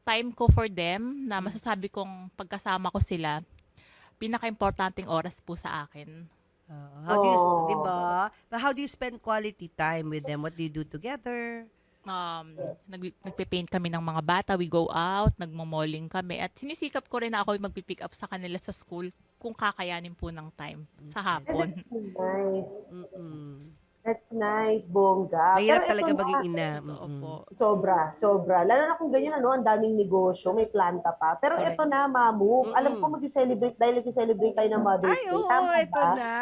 time ko for them na masasabi kong pagkasama ko sila, pinaka-importanting oras po sa akin. How do you, Oh. diba? But how do you spend quality time with them? What do you do together? Nagpe-paint kami ng mga bata, we go out, nagmo-malling kami at sinisikap ko rin na ako yung magpi-pick up sa kanila sa school kung kakayanin po ng time sa hapon. Nice. Mm-mm. That's nice, bongga. Mahirap Pero talaga ito na, maging ina. Totoo Mm-mm. po. Sobra. Lalo na kung ganyan, ang daming negosyo, may planta pa. Pero Correct. ito na, Mamu, alam Mm-mm. ko mag-celebrate, dahil nag-celebrate tayo ng Mother's Ay, Day. oo, Tama ito ba? na.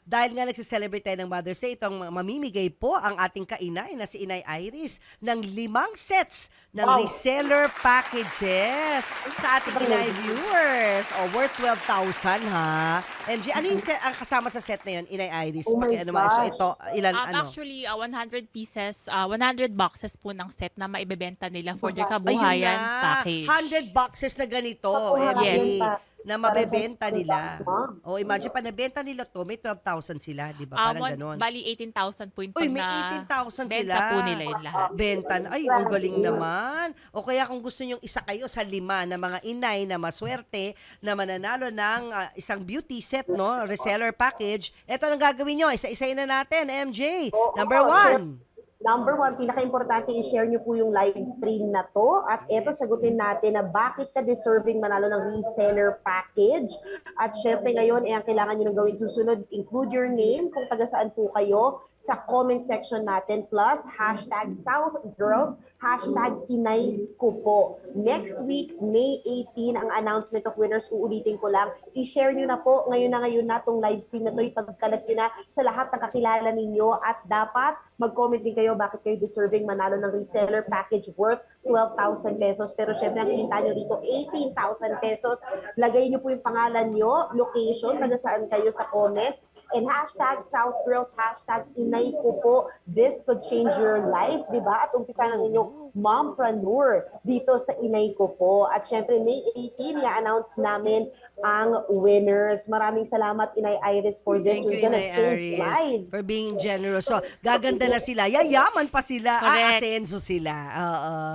Dahil nga nagsiselebrate tayo ng Mother's Day, itong mamimigay po ang ating kainay na si Inay Iris ng 5 sets ng Wow. reseller packages sa ating Inay viewers. Worth 12,000 ha. MJ, ano yung set, ang kasama sa set na yun, Inay Iris? Oh my Ano mo, so gosh. ito, ilan, ano? Actually, 100 pieces, 100 boxes po ng set na maibebenta nila for their Ayun kabuhayan na. package. 100 boxes na ganito, Kabuhayan MJ, pa. na mabebenta Para sa nila. moms. O imagine, pa nabenta nila to, may 12,000 sila, di ba? Parang ganon. Bali, 18,000 po yung Uy, pag may na 18,000 sila. benta po nila yun lahat. Benta na. Ay, ang galing naman. O kaya kung gusto nyong isa kayo sa 5 na mga inay na maswerte na mananalo ng isang beauty set, no? Reseller package, eto ang gagawin nyo. Isa-isayin na natin, MJ. Number 1. Number one, pinaka-importante, i-share nyo po yung live stream na to. At eto, sagutin natin na bakit ka deserving manalo ng reseller package. At syempre ngayon, ang kailangan nyo nang gawin susunod, include your name, kung taga saan po kayo, sa comment section natin. Plus, hashtag SouthGirls, hashtag Inay ko po. Next week, May 18, ang announcement of winners, uulitin ko lang. I-share nyo na po ngayon na tong live stream na to. Ipagkalat nyo na sa lahat ng kakilala ninyo. At dapat mag-comment din kayo bakit kayo deserving manalo ng reseller package worth 12,000 pesos. Pero syempre, ang kita nyo dito, 18,000 pesos. Lagay nyo po yung pangalan nyo, location, taga saan kayo sa comment. And hashtag SouthGirls, hashtag Inay ko po. This could change your life, di ba? At umpisa ng inyong mompreneur dito sa Inay ko po. At syempre, May 18, i-announce namin ang winners. Maraming salamat, Inay Iris, for this. Thank you, We're gonna Inay change Aris, lives. for being generous. So, gaganda na sila. Yayaman pa sila. Correct. Aasenso sila. Oo.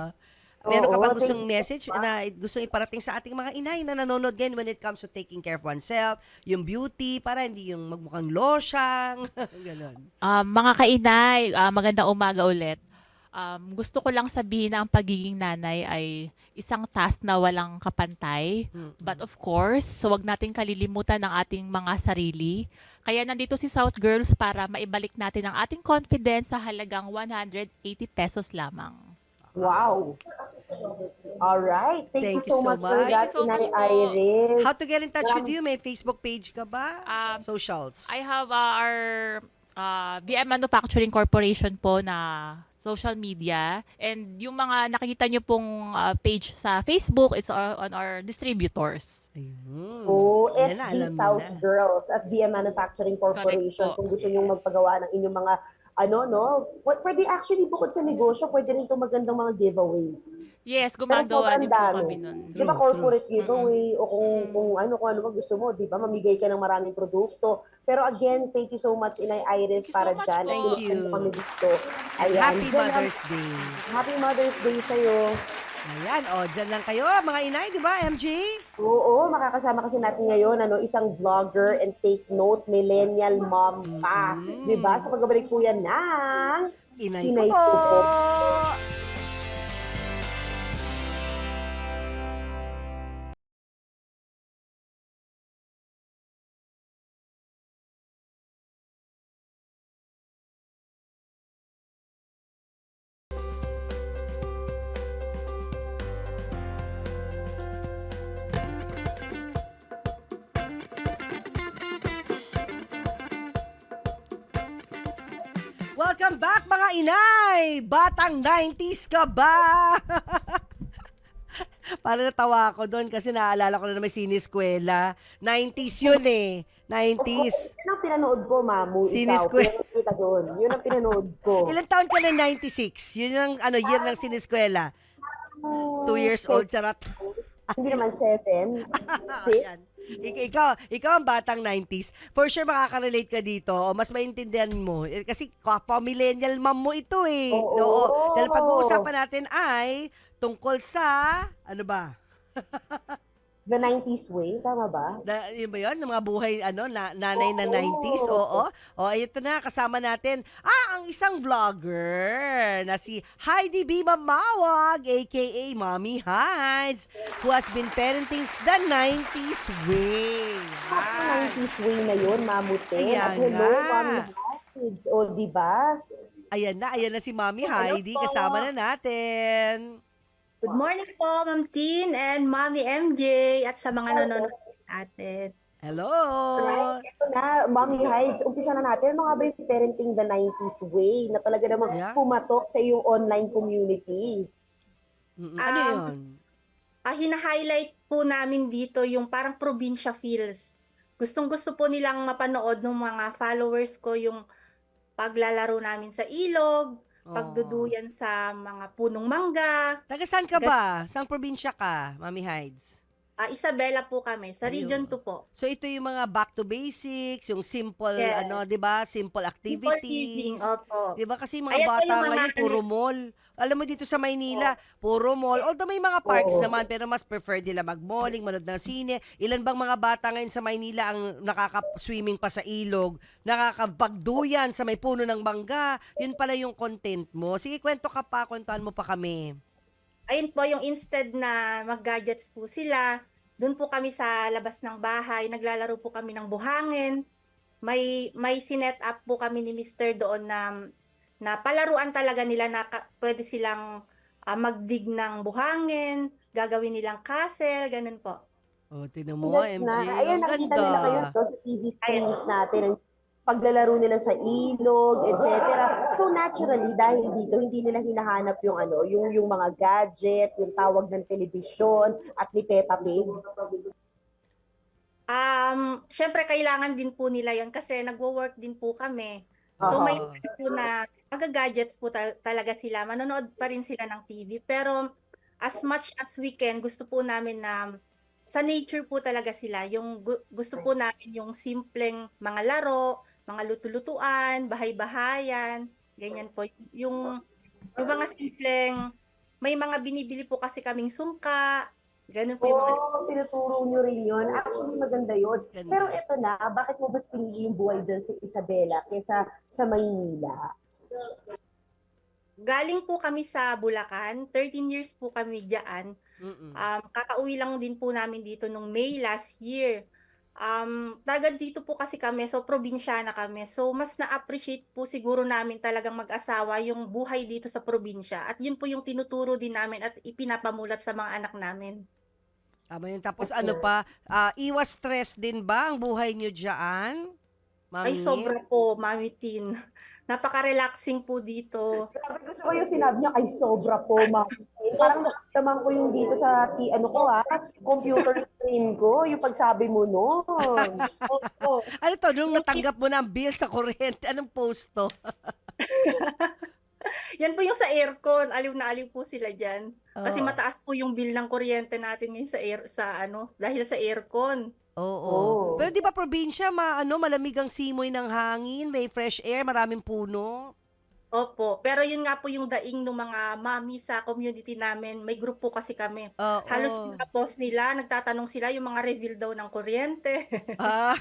Meron ka Oo, bang gustong thank you. message na gustong iparating sa ating mga inay na nanonood ngayon when it comes to taking care of oneself, yung beauty, para hindi yung magmukhang losyang, ganon. Mga kainay, magandang umaga ulit. Gusto ko lang sabihin na ang pagiging nanay ay isang task na walang kapantay. But of course, huwag natin kalilimutan ang ating mga sarili. Kaya nandito si South Girls para maibalik natin ang ating confidence sa halagang 180 pesos lamang. Wow. All right. Thank you so much for much. that, Thank you so Inay much po. Iris. How to get in touch with you? May Facebook page ka ba? Socials. I have our VM Manufacturing Corporation po na social media, and yung mga nakikita nyo pong page sa Facebook is on our distributors. Ayun. Oh, Yan na, SG alam mo South na. Girls at VM Manufacturing Corporation. Correct po. Kung gusto nyong magpagawa ng inyong mga pwede actually bukod sa negosyo, pwede rin itong magandang mga giveaway. Yes, Pero gumagawa sobrang din po dami. kami nun. Di ba True, corporate giveaway o kung ano ba gusto mo, di ba? Mamigay ka ng maraming produkto. Pero again, thank you so much, Inay Iris, Thank you so para much dyan. po. Thank At you. mo kami dito. And Ayan. Happy Dyan lang- Mother's Day. Happy Mother's Day sa'yo. Ayan, dyan lang kayo, mga inay, di ba, MJ? Oo, makakasama kasi natin ngayon isang vlogger, and take note, millennial mom pa. Di ba? So pagbabalik po yan ng Inay Inay ko ko po. po. Welcome back, mga inay! Batang 90s ka ba? Para natawa ako doon kasi naalala ko na may siniskwela. 90s yun eh. 90s. Yun ang pinanood ko, Mamu. Siniskwela. Ikaw, kita doon. Yun ang pinanood ko. Ilan taon ka na 96? Yun ang year ng siniskwela. 2 years old, charot. Hindi naman 7, 6. Ayan. Ikaw ang batang 90s. For sure makaka-relate ka dito o mas maintindihan mo. Kasi kapwa millennial mom mo ito eh. Oo. Dahil pag-uusapan natin ay tungkol sa, ano ba? The 90s way, tama ba? Yun ba yun? Ng mga buhay, nanay na 90s? Oo. O, ito na, kasama natin, ang isang vlogger na si Heidi B. Mamawag, aka Mommy Hides, who has been parenting the 90s way. Ang 90s way na yun, Mamute. Ayan At hello, nga. Mommy Kids. O, di ba? Ayan na si Mommy Heidi, kasama na natin. Good morning po, Ma'am Tin and Mommy MJ at sa mga nanonood natin. Hello! Right? Ito na, Mommy Hides. Umpisa na natin. Ano nga ba yung parenting the 90s way na talaga namang Yeah. pumatok sa iyong online community? Ano yun? Hina-highlight po namin dito yung parang probinsya feels. Gustong-gusto po nilang mapanood ng mga followers ko yung paglalaro namin sa ilog, pagduduyan sa mga punong mangga. Taga saan ka ba? Saang probinsya ka, Mommy Hides? Isabela po kami, sa Ayun. Region 2 po. So ito yung mga back to basics, yung simple Yes. 'di ba? Simple Simple living, activities. opo. 'Di ba kasi mga Ayan po bata yung mga ngayon puro mall. Alam mo dito sa Maynila, puro mall. Although may mga parks naman pero mas prefer nila mag-malling, manood ng sine. Ilan bang mga bata ngayon sa Maynila ang nakaka-swimming pa sa ilog, nakakapagduyan sa may puno ng mangga. Yun pala yung content mo. Sige, kwentuhan mo pa kami. Ayun po, yung instead na mag-gadgets po sila, doon po kami sa labas ng bahay, naglalaro po kami ng buhangin. May sinet up po kami ni Mr. doon na palaruan talaga nila na pwede silang magdig ng buhangin, gagawin nilang castle, ganun po. Oh, tinan mo, That's MJ. na. Ayun, Ang nakita nila kayo ganda. no, sa TV screens natin, ang paglalaro nila sa ilog, etc. So naturally, dahil dito, hindi nila hinahanap yung yung mga gadget, yung tawag ng telebisyon, at ni Peppa Pig. Syempre kailangan din po nila 'yon kasi nagwo-work din po kami. So may Oo. time po na maga-gadgets po talaga sila, manonood pa rin sila ng TV. Pero as much as we can, gusto po namin na sa nature po talaga sila. Yung gusto po namin yung simpleng mga laro, mga luto-lutuan, bahay-bahayan, ganyan po. Yung mga simpleng, may mga binibili po kasi kaming sungka, ganun po yung mga Tinuturo nyo rin yun. Actually, maganda yun. Ganda. Pero eto na, bakit mo mas pinili yung buhay dyan sa Isabela kesa sa Maynila? galing po kami sa Bulacan, 13 years po kami diyan. Mm-mm. Kakauwi lang din po namin dito nung May last year. Taga dito po kasi kami, so probinsyana kami. So mas na-appreciate po siguro namin talagang mag-asawa yung buhay dito sa probinsya. At yun po yung tinuturo din namin at ipinapamulat sa mga anak namin. Tama yun. Tapos ano pa, iwas stress din ba ang buhay nyo dyan? Mami? Ay sobra po, Mami Tin. Napaka-relaxing po dito. Grabe, gusto ko yung sinabi niya, ay sobra po, ma'am. Parang nakamdaman ko yung dito sa computer screen ko, yung pagsabi mo noon. Opo. Ano to, nung natanggap mo na ang bill sa kuryente, anong post to? Yan po yung sa aircon, aliw na aliw po sila diyan. Kasi Oo. mataas po yung bill ng kuryente natin ngayon dahil sa aircon. Oo. Oo. Pero di ba probinsya, malamig ang simoy ng hangin, may fresh air, maraming puno. Opo, pero yun nga po yung daing ng mga mami sa community namin. May group po kasi kami. Oo. Halos mga post nila, nagtatanong sila yung mga reveal daw ng kuryente. Ah.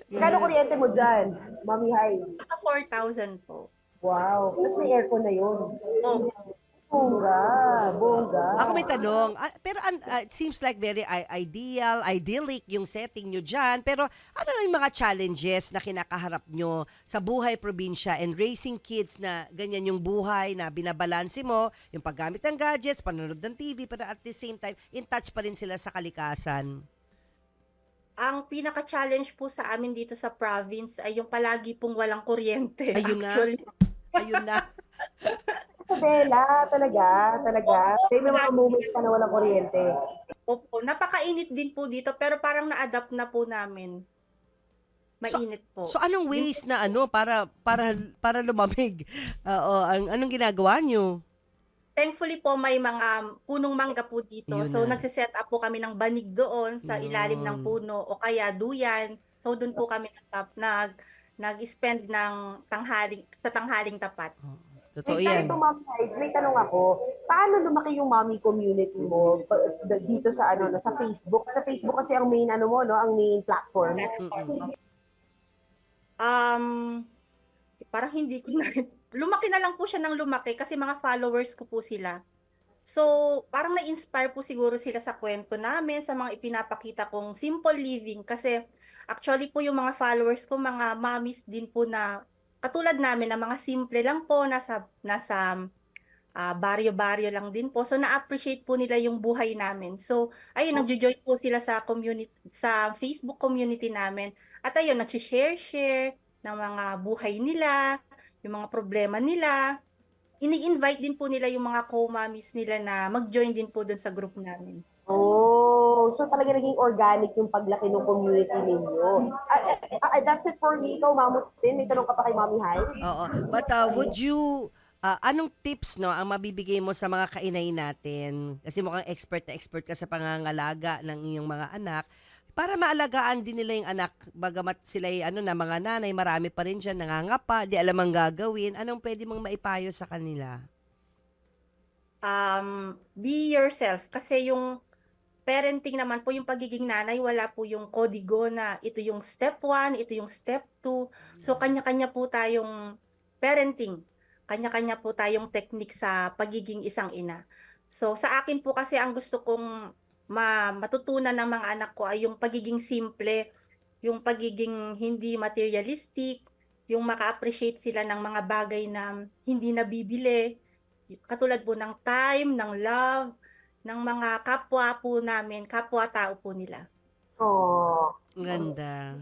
Kano kuryente mo dyan, Mami Hi? Sa 4,000 po. Wow, tapos may aircon na yun. Opo. Bongga. Ako may tanong, pero it seems like very idyllic yung setting nyo dyan. Pero ano yung mga challenges na kinakaharap nyo sa buhay probinsya and raising kids na ganyan yung buhay na binabalanse mo, yung paggamit ng gadgets, panonood ng TV, pero at the same time, in touch pa rin sila sa kalikasan? Ang pinaka-challenge po sa amin dito sa province ay yung palagi pong walang kuryente. Ayun na. Actually. Ayun na. Isabela, talaga. May mga moments pa na walang kuryente. Opo, napakainit din po dito pero parang na-adapt na po namin. Mainit po. So anong ways na para lumamig? Oo, anong ginagawa nyo? Thankfully po may mga punong mangga po dito. Yun So na. nagse-set up po kami ng banig doon sa ilalim ng Yun. puno o kaya duyan. So doon po kami nag-spend ng tanghaling tapat. Totoo Wait, yan. ito, Mami Hi, may tanong ako. Paano lumaki yung mommy community mo dito sa sa Facebook? Sa Facebook kasi ang main ang main platform. Parang hindi ko na lumaki na lang po siya ng lumaki kasi mga followers ko po sila. So, parang na-inspire po siguro sila sa kwento namin, sa mga ipinapakita kong simple living. Kasi actually po yung mga followers ko, mga mommies din po na katulad namin na mga simple lang po, nasa baryo-baryo lang din po. So, na-appreciate po nila yung buhay namin. So, ayun, nagjo-join po sila sa community, sa Facebook community namin. At ayun, nag-share ng mga buhay nila, yung mga problema nila. Ini-invite din po nila yung mga co-mommies nila na mag-join din po dun sa group namin. Oh, so talaga naging organic yung paglaki ng community ninyo. That's it for me. Ikaw, Mamutin, may tanong ka pa kay Mami Hi? Oo. But would you Anong tips no ang mabibigay mo sa mga kainay natin? Kasi mukhang expert na expert ka sa pangangalaga ng iyong mga anak para maalagaan din nila yung anak bagamat sila ay mga nanay, marami pa rin diyan nangangapa, di alam ang gagawin. Anong pwede mong maipayo sa kanila? Be yourself kasi yung parenting naman po, yung pagiging nanay, wala po yung kodigo na ito yung step 1, ito yung step 2. So, kanya-kanya po tayong parenting. Kanya-kanya po tayong technique sa pagiging isang ina. So, sa akin po kasi ang gusto kong matutunan ng mga anak ko ay yung pagiging simple, yung pagiging hindi materialistic, yung maka-appreciate sila ng mga bagay na hindi nabibili. Katulad po ng time, ng love, ng mga kapwa po namin, kapwa-tao po nila. Oh. Ang ganda.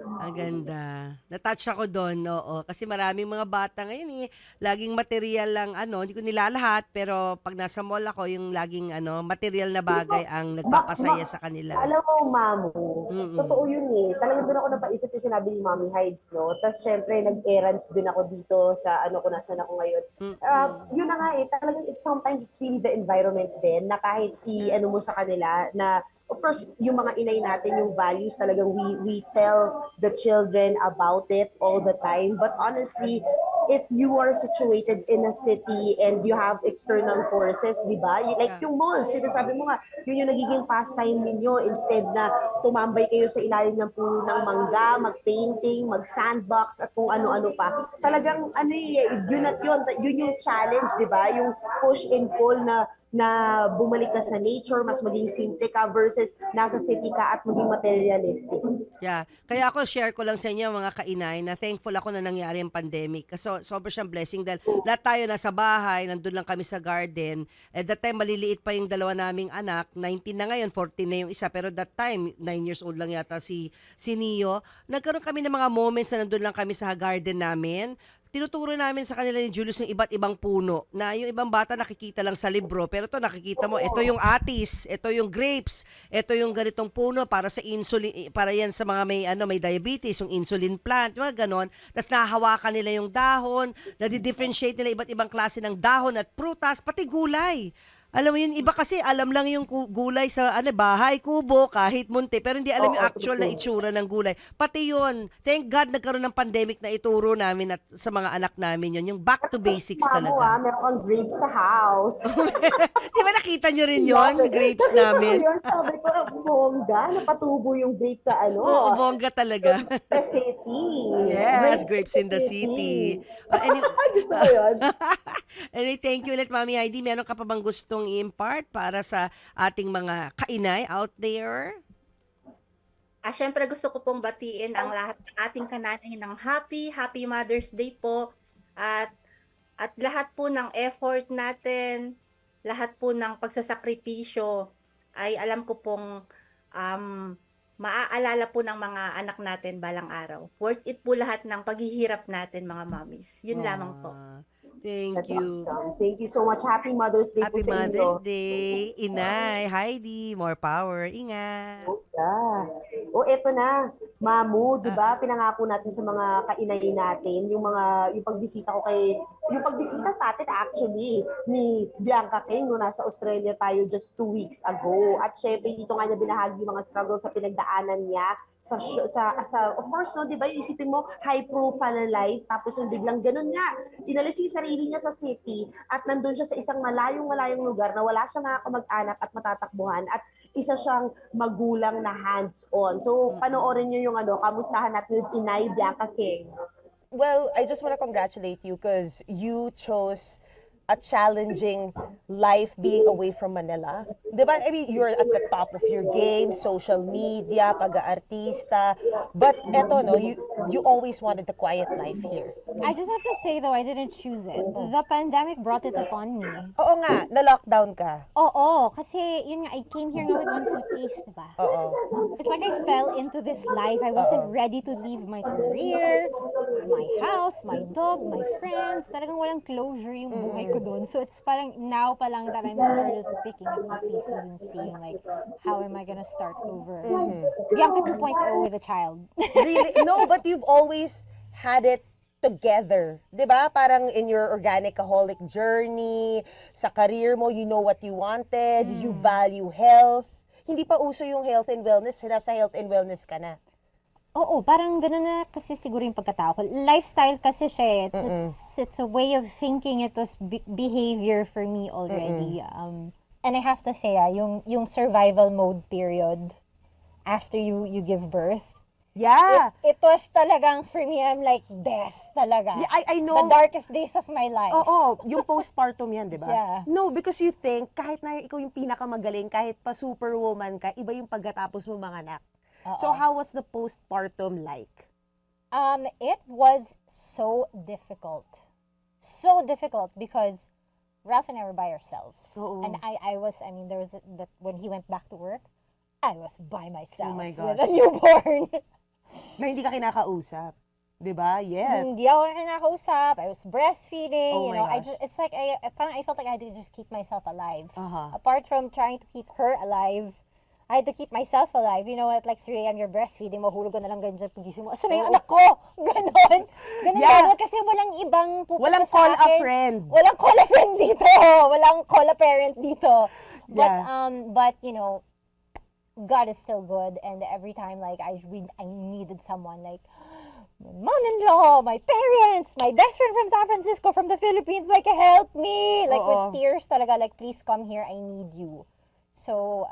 Ang ganda. Na-touch ako doon, oo. Kasi maraming mga bata ngayon laging material lang, hindi ko nilalahat, pero pag nasa mall ako, yung laging material na bagay ang nagpapasaya sa kanila. Alam mo, Mamu, Mm-mm. totoo yun Talagang doon ako napaisip yung sinabi ni Mommy Hides, no? Tapos syempre, nag-errands din ako dito sa kung nasan ako ngayon. Yun na nga talagang sometimes it's really the environment din na kahit mo sa kanila na of course, yung mga inay natin, yung values talagang we tell the children about it all the time. But honestly, if you are situated in a city and you have external forces, di ba? Like yung mall, sinasabi mo nga, yun yung nagiging pastime ninyo instead na tumambay kayo sa ilalim ng puno ng mangga, mag-painting, mag-sandbox, at kung ano-ano pa. Talagang, yun at yun yung challenge, di ba? Yung push and pull na bumalik ka sa nature, mas maging simple ka versus nasa city ka at maging materialistic. Yeah. Kaya ako, share ko lang sa inyo mga kainay na thankful ako na nangyari ang pandemic. Kasi sobrang siyang blessing dahil lahat tayo nasa bahay, nandun lang kami sa garden. At that time, maliliit pa yung dalawa naming anak. 19 na ngayon, 14 na yung isa. Pero that time, 9 years old lang yata si Neo. Nagkaroon kami ng mga moments na nandun lang kami sa garden namin. Tinuturo namin sa kanila ni Julius yung iba't ibang puno na yung ibang bata nakikita lang sa libro pero to nakikita mo ito yung atis, ito yung grapes, ito yung ganitong puno para sa insulin, para yan sa mga may diabetes, yung insulin plant, mga ganon. Tapos nahahawakan nila yung dahon, nadi-differentiate nila iba't ibang klase ng dahon at prutas, pati gulay. Alam mo yun, iba kasi alam lang yung gulay sa bahay, kubo, kahit munti, pero hindi alam yung actual na itsura ng gulay. Pati yun, thank God nagkaroon ng pandemic na ituro namin at sa mga anak namin yun, yung back to basics talaga. Meron kang grapes sa house. Di ba nakita nyo rin yun, grapes namin? Yun, sabi ko, bongga, napatubo yung grapes sa Oo, bongga talaga. The city. Yes, grapes in the city. Gusto ko yun. Anyway, thank you ulit, Mami Heidi. Meron ka pa bang gustong i-impart para sa ating mga kainay out there? Syempre gusto ko pong batiin ang lahat ng ating kananay ng Happy Mother's Day po. At lahat po ng effort natin, lahat po ng pagsasakripisyo ay alam ko pong maaalala po ng mga anak natin balang araw. Worth it po lahat ng paghihirap natin mga mommies. Yun lamang po. Thank That's you. awesome. Thank you so much. Happy Mother's Day Happy po sa inyo. Mother's Day. Inay, Heidi, more power. Ingat. Eto na, Mamu, 'di ba? Pinangako natin sa mga kainay natin yung pagbisita sa atin actually ni Bianca King no nasa Australia tayo just 2 weeks ago. At syempre dito nga niya binahagi yung mga struggles sa pinagdaanan niya sa of course no, 'di ba? Isipin mo high profile life tapos yung biglang ganun nga. Inalis yung sarili niya sa city at nandun siya sa isang malayong lugar na wala siyang mga kamag-anak at matatakbuhan at isa siyang magulang na hands-on. So, panoorin niyo yung kamustahan natin with Inay Bianca King. Well, I just want to congratulate you because you chose a challenging life being away from Manila. Diba? I mean, you're at the top of your game, social media, pag-aartista. But eto, no, you always wanted the quiet life here. I just have to say though, I didn't choose it. The pandemic brought it upon me. Oo nga, na-lockdown ka. Oo, kasi yun nga, I came here nga with one suitcase, diba? Oo. It's like I fell into this life. I wasn't ready to leave my career, my house, my dog, my friends. Talagang walang closure yung buhay ko doon. So it's parang now pa lang that I'm started picking up the pieces and seeing like, how am I gonna start over? Bianca 2.0 with a child. Really? No, but you've always had it together. 'Di ba? Parang in your organicaholic journey, sa career mo, you know what you wanted, you value health. Hindi pa uso yung health and wellness, nasa health and wellness ka na. Oo, parang gano'n na kasi siguro yung pagkatao ko. Lifestyle kasi siya. It's a way of thinking. It was behavior for me already. And I have to say, yung survival mode period after you give birth, Yeah. it was talagang, for me, I'm like, death talaga. Yeah, I know. The darkest days of my life. Oo, yung postpartum yan, di ba? Yeah. No, because you think, kahit na ikaw yung pinakamagaling, kahit pa superwoman ka, iba yung pagkatapos mo mga anak. So how was the postpartum like? It was so difficult. So difficult because Ralph and I were by ourselves. Oo. And there was that when he went back to work, I was by myself Oh my with gosh. a newborn. Na hindi ka kinakausap. Di ba? Yet. Hindi ako kinakausap. I was breastfeeding. Oh my gosh. It's like I felt like I had to just keep myself alive. Uh-huh. Apart from trying to keep her alive, I had to keep myself alive. You know, at like 3 a.m. you're breastfeeding, mahulog ka na lang ganyan, pagising mo. Asan na yung anak ko? Ganon. Ganon Yeah. lalo kasi walang ibang pupunta Walang sa call a akin. friend. Walang call a friend dito. Walang call a parent dito. But, Yeah. but you know, God is still good, and every time like I needed someone like my mom-in-law, my parents, my best friend from San Francisco, from the Philippines, like help me, like Oo. with tears talaga, like please come here, I need you. So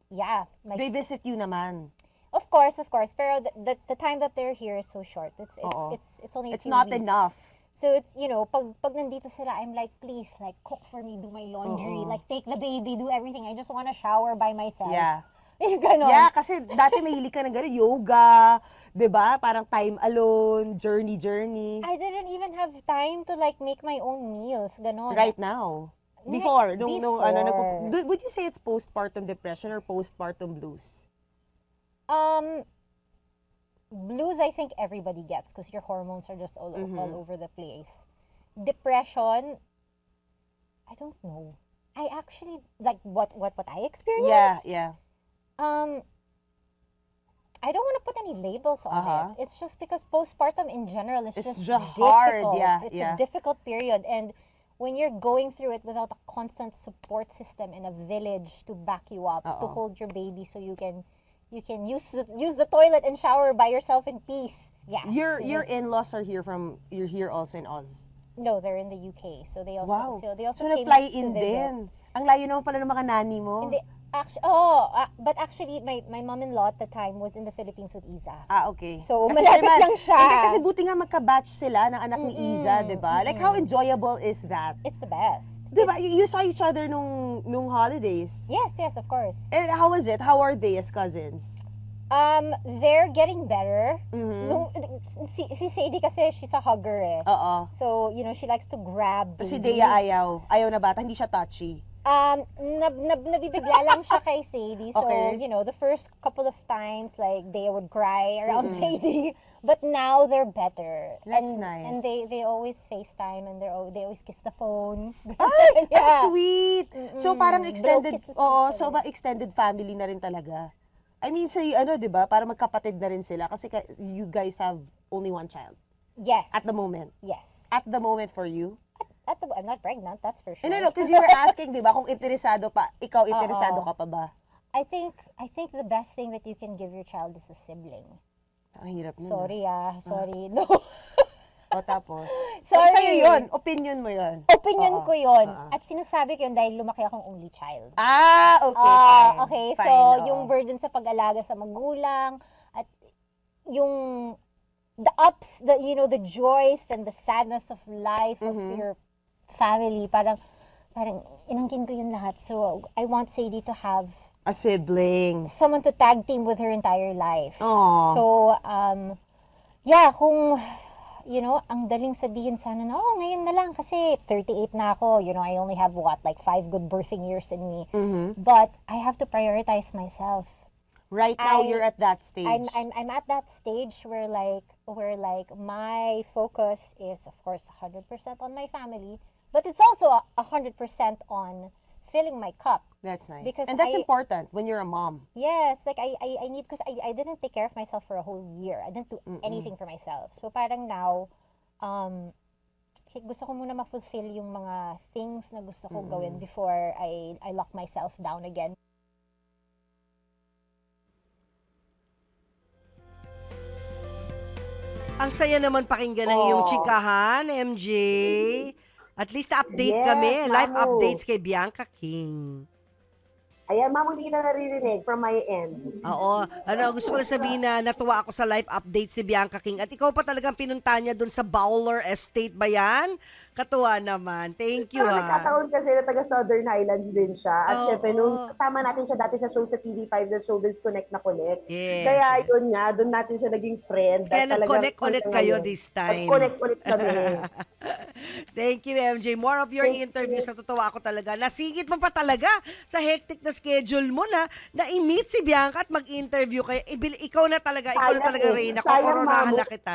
yeah, like, They visit you naman. of course, pero the time that they're here is so short. It's Oo. it's only a It's few not weeks. enough. So it's, you know, pag nandito sila, I'm like, please, like, cook for me, do my laundry, like, take the baby, do everything. I just want to shower by myself. Yeah. Yung ganon. Yeah, kasi dati mahilig ka ng gano'n, yoga, 'di ba? Parang time alone, journey. I didn't even have time to, like, make my own meals. Ganon. Right now. Before, would you say it's postpartum depression or postpartum blues? Blues, I think everybody gets because your hormones are just all over the place. Depression, I don't know. I actually, like, what I experienced. Yeah. I don't want to put any labels on it. It's just because postpartum in general is It's just just hard, difficult. yeah, It's yeah. a difficult period, and when you're going through it without a constant support system in a village to back you up, to hold your baby so you can use the toilet and shower by yourself in peace. Yeah. Your It is- in-laws are here you're here also in Oz. No, they're in the UK, so they also Wow. they also So came na-fly to in visit. din. Ang layo naman pala ng mga nani mo. Hindi, but actually, my mom-in-law at the time was in the Philippines with Isa. Okay. So, Kasi malapit syempre, lang siya. Hindi, kasi buti nga magka-batch sila ng anak ni Iza, di ba? Like, how enjoyable is that? It's the best. Di ba? You saw each other nung holidays. Yes, of course. And how was it? How are they as cousins? They're getting better. Mm-hmm. Si Sadie kasi, she's a hugger eh. Oo. So, you know, she likes to grab Si babies. Dea ayaw. Ayaw na bata. Hindi siya touchy. Nabibigla lang siya kay Sadie. So, Okay. you know, the first couple of times, like, they would cry around Sadie. But now they're better. That's and, nice. And they always FaceTime and they always kiss the phone. Ay, Yeah. sweet! So, parang extended, kisses oo, usually. so ba extended family na rin talaga. I mean, sa di ba, para magkapatid na rin sila kasi you guys have only one child Yes. at the moment. Yes. At the moment for you? I'm not pregnant, that's for sure. No, because you were asking, di ba, kung interesado pa, ikaw interesado ka pa ba? I think the best thing that you can give your child is a sibling. Ang hirap nun. Sorry. No. O tapos? Sorry. Sa'yo yun, opinion mo yun. Opinion Oo, ko yun. oo. At sinasabi ko yun dahil lumaki akong only child. Okay, fine. Okay, Fine, so oo. yung burden sa pag-alaga sa magulang at yung the ups, the joys and the sadness of life of your family, parang inangkin ko yun lahat. So I want Sadie to have A sibling. someone to tag team with her entire life. Aw. So yeah, kung you know, ang daling sabihin sana na, ngayon na lang kasi 38 na ako. You know, I only have like 5 good birthing years in me. But I have to prioritize myself. Right now, I- you're at that stage. I'm at that stage where like my focus is of course 100% on my family, but it's also 100% on filling my cup. That's nice. Because And that's I- important when you're a mom. Yes, like I need, because I didn't take care of myself for a whole year. I didn't do anything for myself. So parang now, gusto ko muna ma-fulfill yung mga things na gusto ko gawin before I lock myself down again. Ang saya naman pakinggan ng iyong chikahan, MJ. At least update Yes, kami. Live Mamu. updates kay Bianca King. Ayan, Mamo, hindi kita naririnig from my end. Oo. Gusto ko lang sabihin na natuwa ako sa live updates ni Bianca King. At ikaw pa talagang pinunta niya dun sa Bowler Estate ba yan? Katuwa naman. Thank you, Pero ha. nagkataon kasi na taga Southern Highlands din siya. At Oo. syempre, nung kasama natin siya dati sa show sa TV5 na Showbiz Connect na Connect. Yes, Kaya yes. yun nga, doon natin siya naging friend. Kaya At talagang nag-connect ulit kayo ngayon, this time. Nag-connect ulit kami. Thank you, MJ. More of your interviews. Natutuwa ako talaga. Nasingit mo pa talaga sa hectic na schedule mo na i-meet si Bianca at mag-interview kayo. Ikaw na talaga, Reyna. Kokoronahan na kita.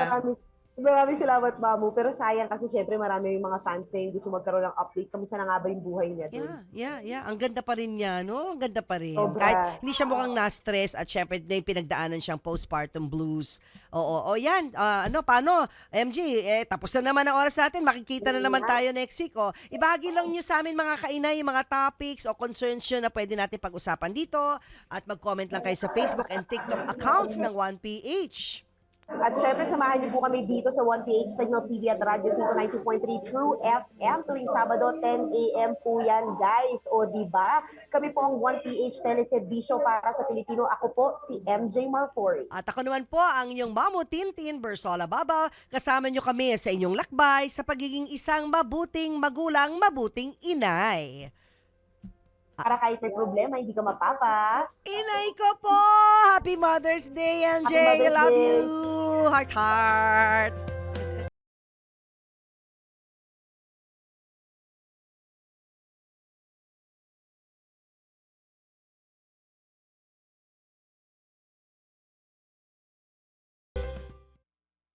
Maraming salamat, Mamu. Pero sayang kasi syempre marami yung mga fans na yung gusto magkaroon ng update. Kamusta na nga ba yung buhay niya doon? Yeah. Ang ganda pa rin niya, no? Ang ganda pa rin. Sobra. Kahit hindi siya mukhang na-stress at syempre na yung pinagdaanan siyang postpartum blues. Oo, yan. Paano? MJ, tapos na naman ang oras natin. Makikita na naman tayo next week. Ibahagi lang nyo sa amin mga kainay, yung mga topics o concerns nyo na pwede natin pag-usapan dito. At mag-comment lang kayo sa Facebook and TikTok accounts ng 1PH. At syempre, samahan niyo po kami dito sa 1PH Signal TV at Radyo 92.3 True FM tuwing Sabado, 10 a.m. po yan, guys. O, diba? Kami po ang 1PH Teleservisyo para sa Pilipino. Ako po, si MJ Marfori. At ako naman po ang inyong Mamo Tintin Bersola Babaw. Kasama nyo kami sa inyong lakbay sa pagiging isang mabuting magulang, mabuting inay. Para kahit may problema, hindi ka mapapa. Inay ko po! Happy Mother's Day, MJ! Happy Mother's I love Day. you! Heart, heart!